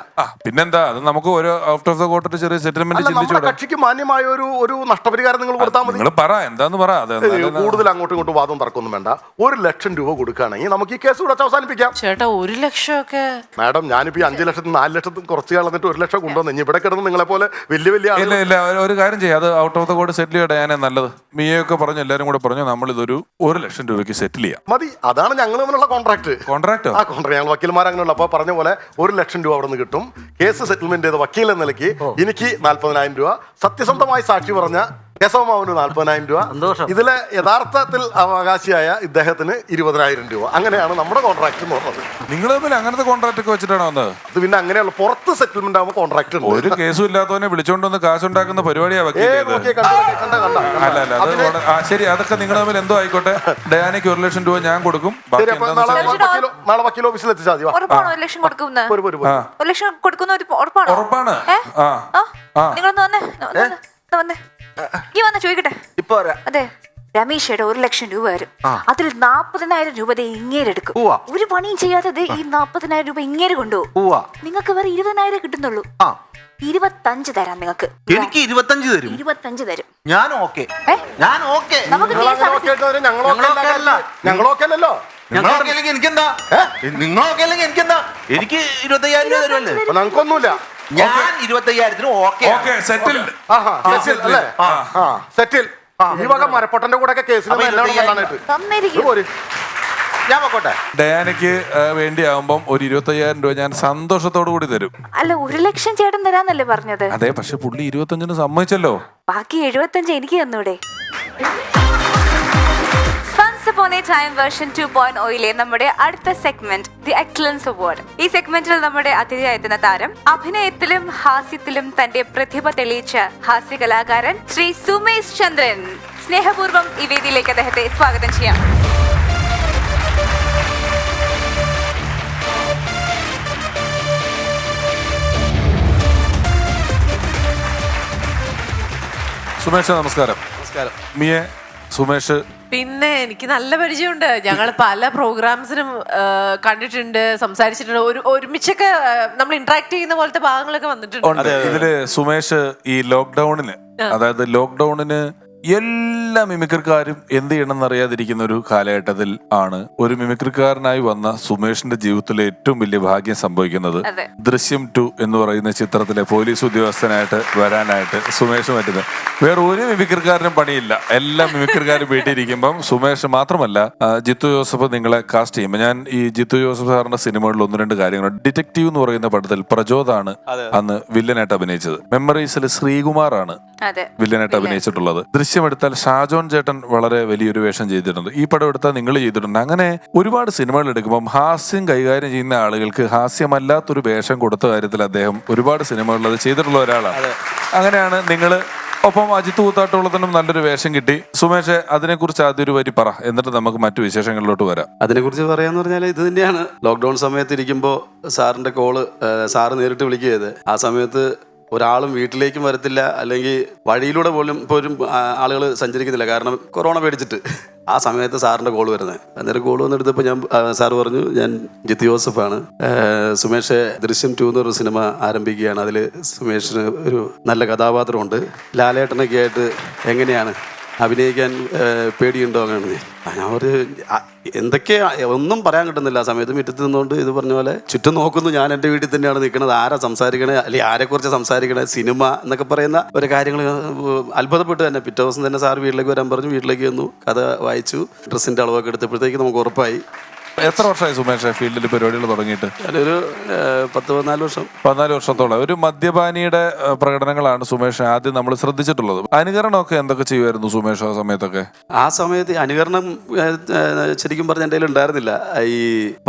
പിന്നെന്താ, അത് നമുക്ക് ഒരു ഔട്ട് ഓഫ് ദ കോർട്ട് ചെറിയ സെറ്റിൽമെന്റ് നമ്മുടെ ചിന്തിച്ചു. കക്ഷിക്ക് മാന്യമായ ഒരു നഷ്ടപരിഹാരം നിങ്ങൾ കൊടുത്താൽ മതി. നിങ്ങൾ പറ, എന്താന്ന് പറ. കൂടുതൽ അങ്ങോട്ടും ഇങ്ങോട്ടും വാദം തർക്കൊന്നും വേണ്ട. 1 ലക്ഷം രൂപ കൊടുക്കുകയാണെങ്കിൽ നമുക്ക് ഈ കേസ് കൂടെ അവസാനിപ്പിക്കാം. ചേട്ടാ 1 ലക്ഷമൊക്കെ. മാഡം, ഞാനിപ്പോ 5 ലക്ഷത്തിന് 4 ലക്ഷത്തിന് കുറച്ച് കളഞ്ഞിട്ട് 1 ലക്ഷം കൊണ്ടുവന്നു. ഇവിടെ കിടന്ന് നിങ്ങളെ പോലെ വലിയ ഇല്ല, ഒരു കാര്യം ചെയ്യാം. അത് ഔട്ട് ഓഫ് ദ കോർട്ട് സെറ്റിൽ ചെയ്യാൻ നല്ലത്. മിയൊക്കെ പറഞ്ഞു, എല്ലാരും കൂടെ പറഞ്ഞു, നമ്മൾ ഇതൊരു 1 ലക്ഷം രൂപയ്ക്ക് സെറ്റിൽ ചെയ്യാം. മതി. അതാണ് ഞങ്ങൾ തമ്മിലുള്ള കോൺട്രാക്ട്. കോൺട്രാക്ടോ? ആ കോൺട്രാക്ട് ഞങ്ങൾ വക്കീൽമാർ അങ്ങനെയുള്ള. അപ്പൊ പറഞ്ഞ പോലെ 1 ലക്ഷം രൂപ അവിടെ നിന്ന് കിട്ടും. കേസ് സെറ്റിൽമെന്റ് ചെയ്ത വക്കീൽ എന്ന നിലയ്ക്ക് എനിക്ക് 40,000 രൂപ, സത്യസന്ധമായി സാക്ഷി പറഞ്ഞ കേശവമാവന് 40,000 രൂപ, ഇതിലെ യഥാർത്ഥത്തിൽ അവകാശിയായ ഇദ്ദേഹത്തിന് 20,000 രൂപ. അങ്ങനെയാണ് നമ്മുടെ കോൺട്രാക്ട് എന്ന് പറഞ്ഞത്. നിങ്ങൾ തമ്മിൽ അങ്ങനത്തെ കോൺട്രാക്ട് ഒക്കെ വെച്ചിട്ടാണോ വന്നത്? അത് പിന്നെ അങ്ങനെയുള്ള പുറത്ത് സെറ്റിൽമെന്റ് ആകുമ്പോൾ കോൺട്രാക്ട് ഉണ്ട്. ഒരു കേസും ഇല്ലാത്തവനെ വിളിച്ചോണ്ടൊന്ന് കാശുണ്ടാക്കുന്ന പരിപാടിയാ വക്കീൽ. അത് ശരി, അതൊക്കെ നിങ്ങൾ തമ്മിൽ എന്തോ ആയിക്കോട്ടെ. ഡയാനയ്ക്ക് 1 ലക്ഷം രൂപ ഞാൻ കൊടുക്കും. നാളെ വക്കീൽ ഓഫീസിൽ എത്തിച്ചാൽ മതി. ഉറപ്പാണോ 1 ലക്ഷം കൊടുക്കുന്ന? 1 ലക്ഷം കൊടുക്കുന്ന ഉറപ്പാണോ? ഉറപ്പാണ്. നിങ്ങളൊന്ന് വന്നേ ഈ വന്ന് ചോദിക്കട്ടെ. ഇപ്പൊ അതെ, രമേശയുടെ 1 ലക്ഷം രൂപ വരും. അതിൽ 40,000 രൂപ ഇങ്ങേര് എടുക്കും. ഒരു പണിയും ചെയ്യാതെ ഈ 40,000 രൂപ ഇങ്ങേര് കൊണ്ടുപോകും. നിങ്ങൾക്ക് വേറെ 20,000 കിട്ടുന്നുള്ളൂ. 25 തരാം നിങ്ങൾക്ക്. എനിക്ക് 25 തരും. 25 തരും. ഞാൻ ഓക്കെ. നമുക്ക് കേസ് ഞങ്ങളോക്കല്ലോ. എനിക്കെന്താ? നിങ്ങളൊക്കെ അല്ലെങ്കിൽ എനിക്കെന്താ? എനിക്ക് 25,000 രൂപ തരുമല്ലേ? ഞങ്ങൾക്കൊന്നുമില്ല. ഞാൻ 25,000 ഓക്കെ. സെറ്റിൽ. സെറ്റിൽ. ഈ വക മരപ്പൊട്ടന്റെ കൂടെ ഒക്കെ കേസിൽ ഞാൻ പോട്ടെ. ഡയാനയ്ക്ക് വേണ്ടി ആവുമ്പം ഒരു 25,000 രൂപ ഞാൻ സന്തോഷത്തോടു കൂടി തരും. അല്ല, 1 ലക്ഷം ചേട്ടൻ തരാന്നല്ലേ പറഞ്ഞത്? അതെ, പക്ഷെ പുള്ളി 25-ന് സമ്മതിച്ചല്ലോ. ബാക്കി 75 എനിക്ക് തന്നൂടെ? Upon a Time version 2.0 നമ്മുടെ അടുത്ത സെഗ്മെന്റ് ദി എക്സലൻസ് അവാർഡ്. ഈ സെഗ്മെന്റിൽ നമ്മുടെ അതിഥിയായെത്തുന്ന താരം അഭിനയത്തിലും ഹാസ്യത്തിലും തന്റെ പ്രതിഭ തെളിയിച്ച ഹാസ്യ കലാകാരൻ ശ്രീ സുമേഷ് ചന്ദ്രൻ. സ്നേഹപൂർവ്വം ഈ വേദിയിലേക്ക് അദ്ദേഹത്തെ സ്വാഗതം ചെയ്യാം. സുമേഷ് നമസ്കാരം. മിയെ, സുമേഷ്. പിന്നെ എനിക്ക് നല്ല പരിചയമുണ്ട്. ഞങ്ങൾ പല പ്രോഗ്രാംസിനും കണ്ടിട്ടുണ്ട്, സംസാരിച്ചിട്ടുണ്ട്. ഒരുമിച്ചൊക്കെ നമ്മൾ ഇന്ററാക്ട് ചെയ്യുന്ന പോലത്തെ ഭാഗങ്ങളൊക്കെ വന്നിട്ടുണ്ട്. ഇതില് സുമേഷ് ഈ ലോക്ക്ഡൌണിന്, അതായത് ലോക്ക്ഡൌണിന് എല്ലാ മിമിക്രിക്കാരും എന്ത് ചെയ്യണമെന്ന് അറിയാതിരിക്കുന്ന ഒരു കാലഘട്ടത്തിൽ ആണ് ഒരു മിമിക്രിക്കാരനായി വന്ന സുമേഷിന്റെ ജീവിതത്തിലെ ഏറ്റവും വലിയ ഭാഗ്യം സംഭവിക്കുന്നത്. ദൃശ്യം 2 എന്ന് പറയുന്ന ചിത്രത്തിലെ പോലീസ് ഉദ്യോഗസ്ഥനായിട്ട് വരാനായിട്ട് സുമേഷ് പറ്റുന്നത്. വേറെ ഒരു മിമിക്രിക്കാരനും പണിയില്ല. എല്ലാ മിമിക്രിക്കാരും വീട്ടിലിരിക്കുമ്പം സുമേഷ് മാത്രമല്ല, ജിത്തു ജോസഫ് നിങ്ങളെ കാസ്റ്റ് ചെയ്യുമ്പോൾ, ഞാൻ ഈ ജിത്തു ജോസഫ് സാറിന്റെ സിനിമകളിൽ 1-2 കാര്യങ്ങൾ, ഡിറ്റക്റ്റീവ് എന്ന് പറയുന്ന പടത്തിൽ പ്രചോദാണ് അന്ന് വില്ലനായിട്ട് അഭിനയിച്ചത്. മെമ്മറീസിൽ ശ്രീകുമാറാണ് വില്ലനായിട്ട് അഭിനയിച്ചിട്ടുള്ളത്. ദൃശ്യം എടുത്താൽ ഷാജോൺ ചേട്ടൻ വളരെ വലിയൊരു വേഷം ചെയ്തിട്ടുണ്ട്. ഈ പടം എടുത്താൽ നിങ്ങൾ ചെയ്തിട്ടുണ്ട്. അങ്ങനെ ഒരുപാട് സിനിമകൾ എടുക്കുമ്പം ഹാസ്യം കൈകാര്യം ചെയ്യുന്ന ആളുകൾക്ക് ഹാസ്യമല്ലാത്തൊരു വേഷം കൊടുത്ത കാര്യത്തിൽ അദ്ദേഹം ഒരുപാട് സിനിമകളിൽ അത് ചെയ്തിട്ടുള്ള ഒരാളാണ്. അങ്ങനെയാണ് നിങ്ങൾ ഒപ്പം അജിത്ത് കൂത്താട്ടുള്ളതിനും നല്ലൊരു വേഷം കിട്ടി. സുമേഷ്, അതിനെക്കുറിച്ച് ആദ്യം ഒരു വരി പറ, എന്നിട്ട് നമുക്ക് മറ്റു വിശേഷങ്ങളിലോട്ട് വരാം. അതിനെക്കുറിച്ച് പറയാന്ന് പറഞ്ഞാൽ ഇത് തന്നെയാണ്. ലോക്ക്ഡൗൺ സമയത്ത് ഇരിക്കുമ്പോൾ സാറിന്റെ കോള് സാറ് നേരിട്ട് വിളിക്കുകയത്. ആ സമയത്ത് ഒരാളും വീട്ടിലേക്കും വരത്തില്ല, അല്ലെങ്കിൽ വഴിയിലൂടെ പോലും ഇപ്പോൾ ഒരു ആളുകൾ സഞ്ചരിക്കുന്നില്ല, കാരണം കൊറോണ പേടിച്ചിട്ട്. ആ സമയത്ത് സാറിൻ്റെ കോൾ വരുന്നത്. അന്നേരം കോൾ വന്നെടുത്തപ്പോൾ ഞാൻ സാറ് പറഞ്ഞു, ഞാൻ ജിത്ത് ജോസഫാണ്, സുമേഷ് ദൃശ്യം 2 എന്ന് പറഞ്ഞ സിനിമ ആരംഭിക്കുകയാണ്, അതിൽ സുമേഷിന് ഒരു നല്ല കഥാപാത്രമുണ്ട്, ലാലേട്ടനൊക്കെ ആയിട്ട് എങ്ങനെയാണ് അഭിനയിക്കാൻ പേടിയുണ്ടോ? അങ്ങനെ ഞാൻ ഒരു എന്തൊക്കെയാ ഒന്നും പറയാൻ കിട്ടുന്നില്ല. ആ സമയത്ത് മുറ്റത്ത് നിന്നുകൊണ്ട് ഇത് പറഞ്ഞ പോലെ ചുറ്റും നോക്കുന്നു. ഞാൻ എൻ്റെ വീട്ടിൽ തന്നെയാണ് നിൽക്കുന്നത്, ആരാ സംസാരിക്കണേ, അല്ലെങ്കിൽ ആരെക്കുറിച്ച് സംസാരിക്കണേ, സിനിമ എന്നൊക്കെ പറയുന്ന ഒരു കാര്യങ്ങൾ അത്ഭുതപ്പെട്ട് തന്നെ. പിറ്റേ ദിവസം തന്നെ സാർ വീട്ടിലേക്ക് വരാൻ പറഞ്ഞു. വീട്ടിലേക്ക് വന്നു, കഥ വായിച്ചു, ഡ്രസ്സിൻ്റെ അളവൊക്കെ എടുത്തപ്പോഴത്തേക്ക് നമുക്ക് ഉറപ്പായി. എത്ര വർഷമായി സുമേഷ് ഫീൽഡിൽ പരിപാടികൾ തുടങ്ങിയിട്ട്? ഞാനൊരു 10-14 വർഷം. 14 വർഷത്തോളം. ഒരു മദ്യപാനിയുടെ പ്രകടനങ്ങളാണ് സുമേഷ് ആദ്യം നമ്മൾ ശ്രദ്ധിച്ചിട്ടുള്ളത്. അനുകരണമൊക്കെ എന്തൊക്കെ ചെയ്യുമായിരുന്നു സുമേഷ് ആ സമയത്തൊക്കെ? ആ സമയത്ത് അനുകരണം ശരിക്കും പറഞ്ഞ എൻ്റെ കയ്യിൽ ഉണ്ടായിരുന്നില്ല. ഈ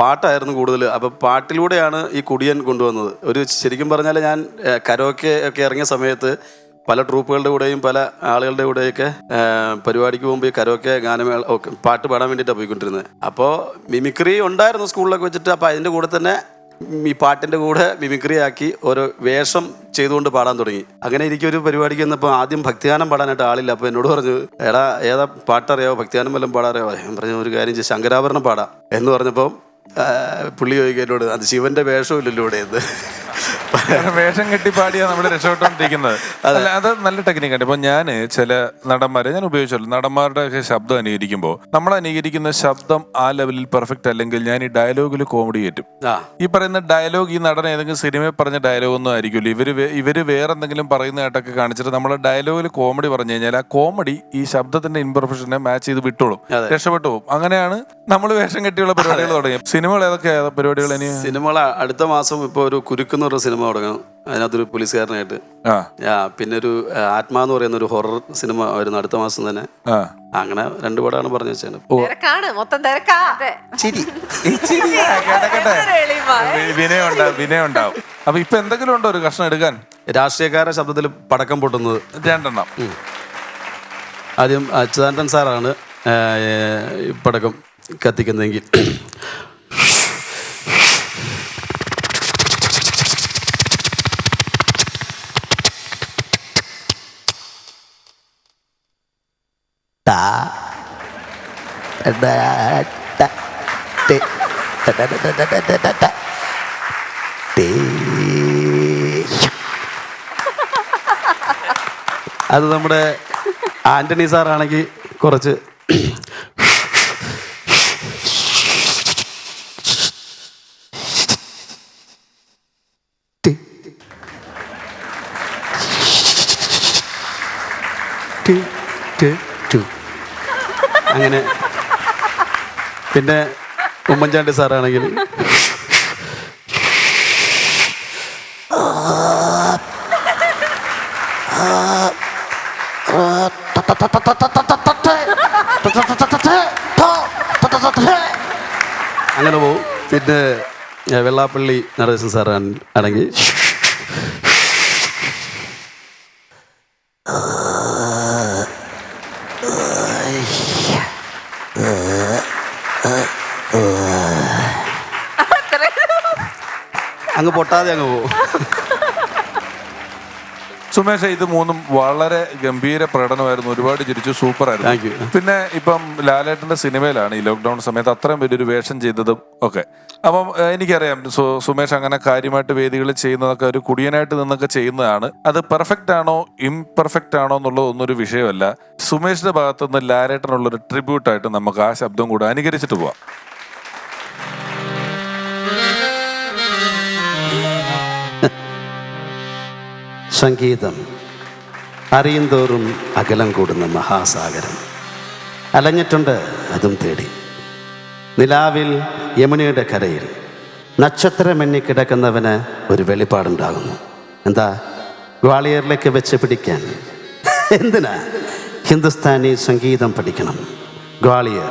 പാട്ടായിരുന്നു കൂടുതൽ. അപ്പം പാട്ടിലൂടെയാണ് ഈ കുടിയൻ കൊണ്ടുവന്നത്. ഒരു ശരിക്കും പറഞ്ഞാൽ ഞാൻ കരോക്കെ ഒക്കെ ഇറങ്ങിയ സമയത്ത് പല ട്രൂപ്പുകളുടെ കൂടെയും പല ആളുകളുടെ കൂടെയൊക്കെ പരിപാടിക്ക് പോകുമ്പോൾ ഈ കരോക്കെ ഗാനമേള പാട്ട് പാടാൻ വേണ്ടിയിട്ടാണ് പോയിക്കൊണ്ടിരുന്നത്. അപ്പോൾ മിമിക്രി ഉണ്ടായിരുന്നു സ്കൂളിലൊക്കെ വെച്ചിട്ട്. അപ്പോൾ അതിൻ്റെ കൂടെ തന്നെ ഈ പാട്ടിൻ്റെ കൂടെ മിമിക്രി ആക്കി ഓരോ വേഷം ചെയ്തുകൊണ്ട് പാടാൻ തുടങ്ങി. അങ്ങനെ എനിക്കൊരു പരിപാടിക്ക് വന്നപ്പോൾ ആദ്യം ഭക്തിഗാനം പാടാനായിട്ട് ആളില്ല. അപ്പോൾ എന്നോട് പറഞ്ഞു, എടാ ഏതാ പാട്ടറിയാവോ, ഭക്തിഗാനം വല്ലതും പാടാറിയാവോ? ഞാൻ പറഞ്ഞു, ഒരു കാര്യം ചെയ്ത് ശങ്കരാഭരണം പാടാം എന്ന് പറഞ്ഞപ്പോൾ പുള്ളി ചോദിക്കുക എന്നോട്, അത് ശിവന്റെ വേഷമില്ലല്ലോ ഇവിടെ എന്ന്. വേഷം കെട്ടി പാടിയാ നമ്മൾ രക്ഷപ്പെട്ടുകൊണ്ടിരിക്കുന്നത്. അല്ല, അത് നല്ല ടെക്നിക്കാണ്. ഇപ്പൊ ഞാൻ ചില നടന്മാരെ ഞാൻ ഉപയോഗിച്ചല്ലോ, നടന്മാരുടെ ഒക്കെ ശബ്ദം അനുകരിക്കുമ്പോൾ നമ്മൾ അനുകരിക്കുന്ന ശബ്ദം ആ ലെവലിൽ പെർഫെക്റ്റ് അല്ലെങ്കിൽ ഞാൻ ഈ ഡയലോഗിൽ കോമഡി കയറ്റും. ഈ പറയുന്ന ഡയലോഗ് ഈ നടൻ ഏതെങ്കിലും സിനിമയിൽ പറഞ്ഞ ഡയലോഗ് ഒന്നും ആയിരിക്കില്ല. ഇവര് വേറെ എന്തെങ്കിലും പറയുന്നതായിട്ടൊക്കെ കാണിച്ചിട്ട് നമ്മളെ ഡയലോഗിൽ കോമഡി പറഞ്ഞു കഴിഞ്ഞാൽ ആ കോമഡി ഈ ശബ്ദത്തിന്റെ ഇൻപെർഫെക്ഷനെ മാച്ച് ചെയ്ത് വിട്ടോളും, രക്ഷപ്പെട്ടു പോകും. അങ്ങനെയാണ് നമ്മൾ വേഷം കെട്ടിയുള്ള പരിപാടികൾ തുടങ്ങി. സിനിമകൾ ഏതൊക്കെയാ പരിപാടികൾ? ഇനി സിനിമകൾ അടുത്ത മാസം ഇപ്പോൾ ഒരു കുരുക്കെന്ന് പറഞ്ഞ സിനിമ തുടങ്ങണം. അതിനകത്തൊരു പോലീസുകാരനായിട്ട്. പിന്നെ ഒരു ആത്മാ എന്ന് പറയുന്ന ഒരു ഹൊറർ സിനിമ വരുന്നു അടുത്ത മാസം തന്നെ. അങ്ങനെ 2 പടമാണ് പറഞ്ഞു വെച്ചാണ്. മൊത്തം തിരക്കാ. വിനയം ഉണ്ടാവും. അപ്പൊ ഇപ്പൊ എന്തെങ്കിലും ഉണ്ടോ ഒരു കഷ്ണം എടുക്കാൻ? രാഷ്ട്രീയക്കാരുടെ ശബ്ദത്തിൽ പടക്കം പൊട്ടുന്നത് 2 എണ്ണം. ആദ്യം അച്യുതാനന്ദൻ സാറാണ് പടക്കം കത്തിക്കുന്നതെങ്കിൽ അത് നമ്മുടെ ആന്റണി സാറാണെങ്കിൽ കുറച്ച് അങ്ങനെ. പിന്നെ ഉമ്മൻചാണ്ടി സാറാണെങ്കിൽ അങ്ങനെ പോവും. പിന്നെ വെള്ളാപ്പള്ളി നടേശൻ സാറാണെങ്കിൽ അങ്ങ് പൊട്ടാതെ അങ്ങ് പോവും. സുമേഷ്, ഇത് 3 വളരെ ഗംഭീര പ്രകടനമായിരുന്നു. ഒരുപാട് ചിരിച്ചു, സൂപ്പർ ആയിരുന്നു. പിന്നെ ഇപ്പം ലാലേട്ടന്റെ സിനിമയിലാണ് ഈ ലോക്ക്ഡൌൺ സമയത്ത് അത്രയും വലിയൊരു വേഷം ചെയ്തതും ഒക്കെ. അപ്പം എനിക്കറിയാം സുമേഷ് അങ്ങനെ കാര്യമായിട്ട് വേദികളിൽ ചെയ്യുന്നതൊക്കെ ഒരു കുടിയനായിട്ട് നിന്നൊക്കെ ചെയ്യുന്നതാണ്. അത് പെർഫെക്റ്റ് ആണോ ഇംപെർഫെക്റ്റ് ആണോ എന്നുള്ളതൊന്നും ഒരു വിഷയമല്ല. സുമേഷിന്റെ ഭാഗത്തുനിന്ന് ലാലേട്ടനുള്ളൊരു ട്രിബ്യൂട്ടായിട്ട് നമുക്ക് ആ ശബ്ദം കൂടെ അനുകരിച്ചിട്ട് പോവാം. സംഗീതം അറിയുന്തോറും അകലം കൂടുന്ന മഹാസാഗരം. അലഞ്ഞിട്ടുണ്ട് അതും തേടി. നിലാവിൽ യമുനയുടെ കരയിൽ നക്ഷത്രമെണ്ണി കിടക്കുന്നവന് ഒരു വെളിപ്പാടുണ്ടാകുന്നു. എന്താ? ഗ്വാളിയറിലേക്ക് വെച്ച് പിടിക്കാൻ. എന്തിനാ? ഹിന്ദുസ്ഥാനി സംഗീതം പഠിക്കണം. ഗ്വാളിയർ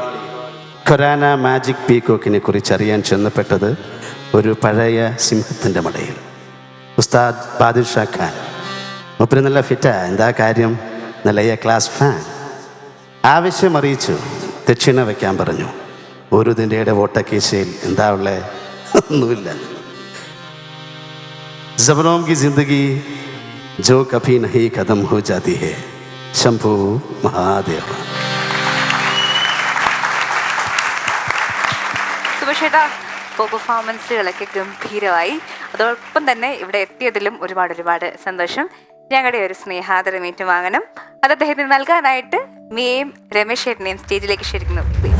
ഖൊരാന മാജിക് പീകോക്കിനെ കുറിച്ച് അറിയാൻ ചെന്നപ്പെട്ടത് ഒരു പഴയ സിംഹത്തിൻ്റെ മടയിൽ. ഉസ്താദ് ബാദിഷാ ഖാൻ. ഒപ്പരം നല്ല ഫിറ്റാ. എന്താ കാര്യം? നല്ല എ ക്ലാസ് ഫാൻ. ആവശ്യം അറിയിച്ചു, ദക്ഷിണ വയ്ക്കാൻ പറഞ്ഞു. ഒരു ദിനയുടെ വോട്ടക്കേശയിൽ എന്താ ഉള്ളേ? ഒന്നുമില്ല. ज़बरों की जिंदगी जो कभी नहीं खत्म हो जाती है. शंभू महादेव. സുഭേഷേട്ടാ, ഇപ്പോൾ പെർഫോമൻസുകളൊക്കെ ഗംഭീരമായി. അതോടൊപ്പം തന്നെ ഇവിടെ എത്തിയതിലും ഒരുപാട് സന്തോഷം. ഞങ്ങളുടെ ഒരു സ്നേഹാദരം ഏറ്റുവാങ്ങണം. അത് അദ്ദേഹത്തിന് നൽകാനായിട്ട് മിയയും രമേശ് ചേട്ടനെയും സ്റ്റേജിലേക്ക് ക്ഷണിക്കുന്നു, പ്ലീസ്.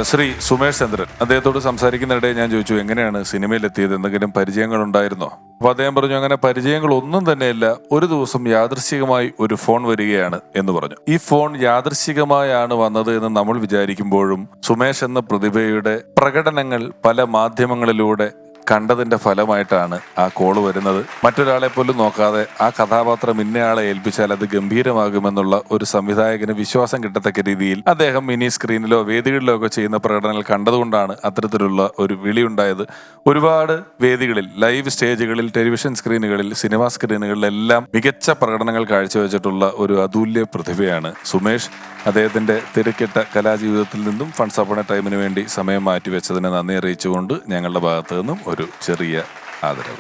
ശ്രീ സുമേഷ് ചന്ദ്രൻ, അദ്ദേഹത്തോട് സംസാരിക്കുന്നിടെ ഞാൻ ചോദിച്ചു എങ്ങനെയാണ് സിനിമയിലെത്തിയത്, എന്തെങ്കിലും പരിചയങ്ങൾ ഉണ്ടായിരുന്നോ? അപ്പൊ അദ്ദേഹം പറഞ്ഞു അങ്ങനെ പരിചയങ്ങളൊന്നും തന്നെയില്ല, ഒരു ദിവസം യാദൃശ്ചികമായി ഒരു ഫോൺ വരികയാണ് എന്ന് പറഞ്ഞു. ഈ ഫോൺ യാദൃശ്ചികമായാണ് വന്നത് എന്ന് നമ്മൾ വിചാരിക്കുമ്പോഴും സുമേഷ് എന്ന പ്രതിഭയുടെ പ്രകടനങ്ങൾ പല മാധ്യമങ്ങളിലൂടെ കണ്ടതിന്റെ ഫലമായിട്ടാണ് ആ കോള് വരുന്നത്. മറ്റൊരാളെ പോലും നോക്കാതെ ആ കഥാപാത്രം ഇന്നയാളെ ഏൽപ്പിച്ചാൽ അത് ഗംഭീരമാകുമെന്നുള്ള ഒരു സംവിധായകന് വിശ്വാസം കിട്ടത്തക്ക രീതിയിൽ അദ്ദേഹം മിനി സ്ക്രീനിലോ വേദികളിലോ ഒക്കെ ചെയ്യുന്ന പ്രകടനങ്ങൾ കണ്ടതുകൊണ്ടാണ് അത്തരത്തിലുള്ള ഒരു വിളി ഉണ്ടായത്. ഒരുപാട് വേദികളിൽ, ലൈവ് സ്റ്റേജുകളിൽ, ടെലിവിഷൻ സ്ക്രീനുകളിൽ, സിനിമാ സ്ക്രീനുകളിലെല്ലാം മികച്ച പ്രകടനങ്ങൾ കാഴ്ചവെച്ചിട്ടുള്ള ഒരു അതുല്യ പ്രതിഭയാണ് സുമേഷ്. അദ്ദേഹത്തിന്റെ തിരക്കിട്ട കലാജീവിതത്തിൽ നിന്നും ഫൺസ് അപ്പോൺ എ ടൈമിന് വേണ്ടി സമയം മാറ്റിവെച്ചതിന് നന്ദി അറിയിച്ചുകൊണ്ട് ഞങ്ങളുടെ ഭാഗത്തു നിന്നും ഒരു ചെറിയ ആദരവ്.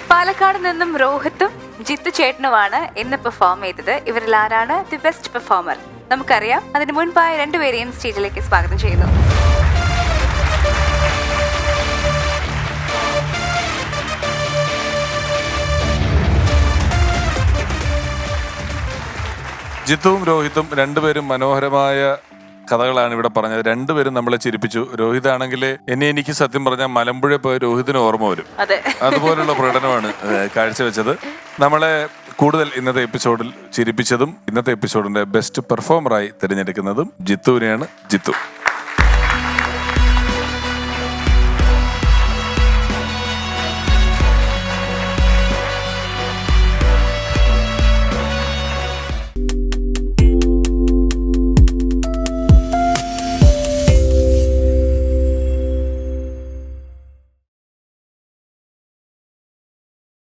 പാലക്കാട് നിന്നും രോഹിത്തും ജിത്തു ചേട്ടനുമാണ് ഇന്ന് പെർഫോം ചെയ്തത്. ഇവരിൽ ആരാണ് ദി ബെസ്റ്റ് പെർഫോമർ നമുക്കറിയാം. അതിന് മുൻപായി രണ്ടുപേരെയും സ്റ്റേജിലേക്ക് സ്വാഗതം ചെയ്യുന്നു. ജിത്തുവും രോഹിത്തും രണ്ടുപേരും മനോഹരമായ കഥകളാണ് ഇവിടെ പറഞ്ഞത്. രണ്ടുപേരും നമ്മളെ ചിരിപ്പിച്ചു. രോഹിത് ആണെങ്കിൽ എനിക്ക് സത്യം പറഞ്ഞാൽ മലമ്പുഴ പോയ രോഹിതിന് ഓർമ്മ വരും. അതുപോലുള്ള പ്രകടനമാണ് കാഴ്ചവെച്ചത്. നമ്മളെ കൂടുതൽ ഇന്നത്തെ എപ്പിസോഡിൽ ചിരിപ്പിച്ചതും ഇന്നത്തെ എപ്പിസോഡിന്റെ ബെസ്റ്റ് പെർഫോമറായി തിരഞ്ഞെടുക്കുന്നതും ജിത്തുവിനെയാണ്. ജിത്തു.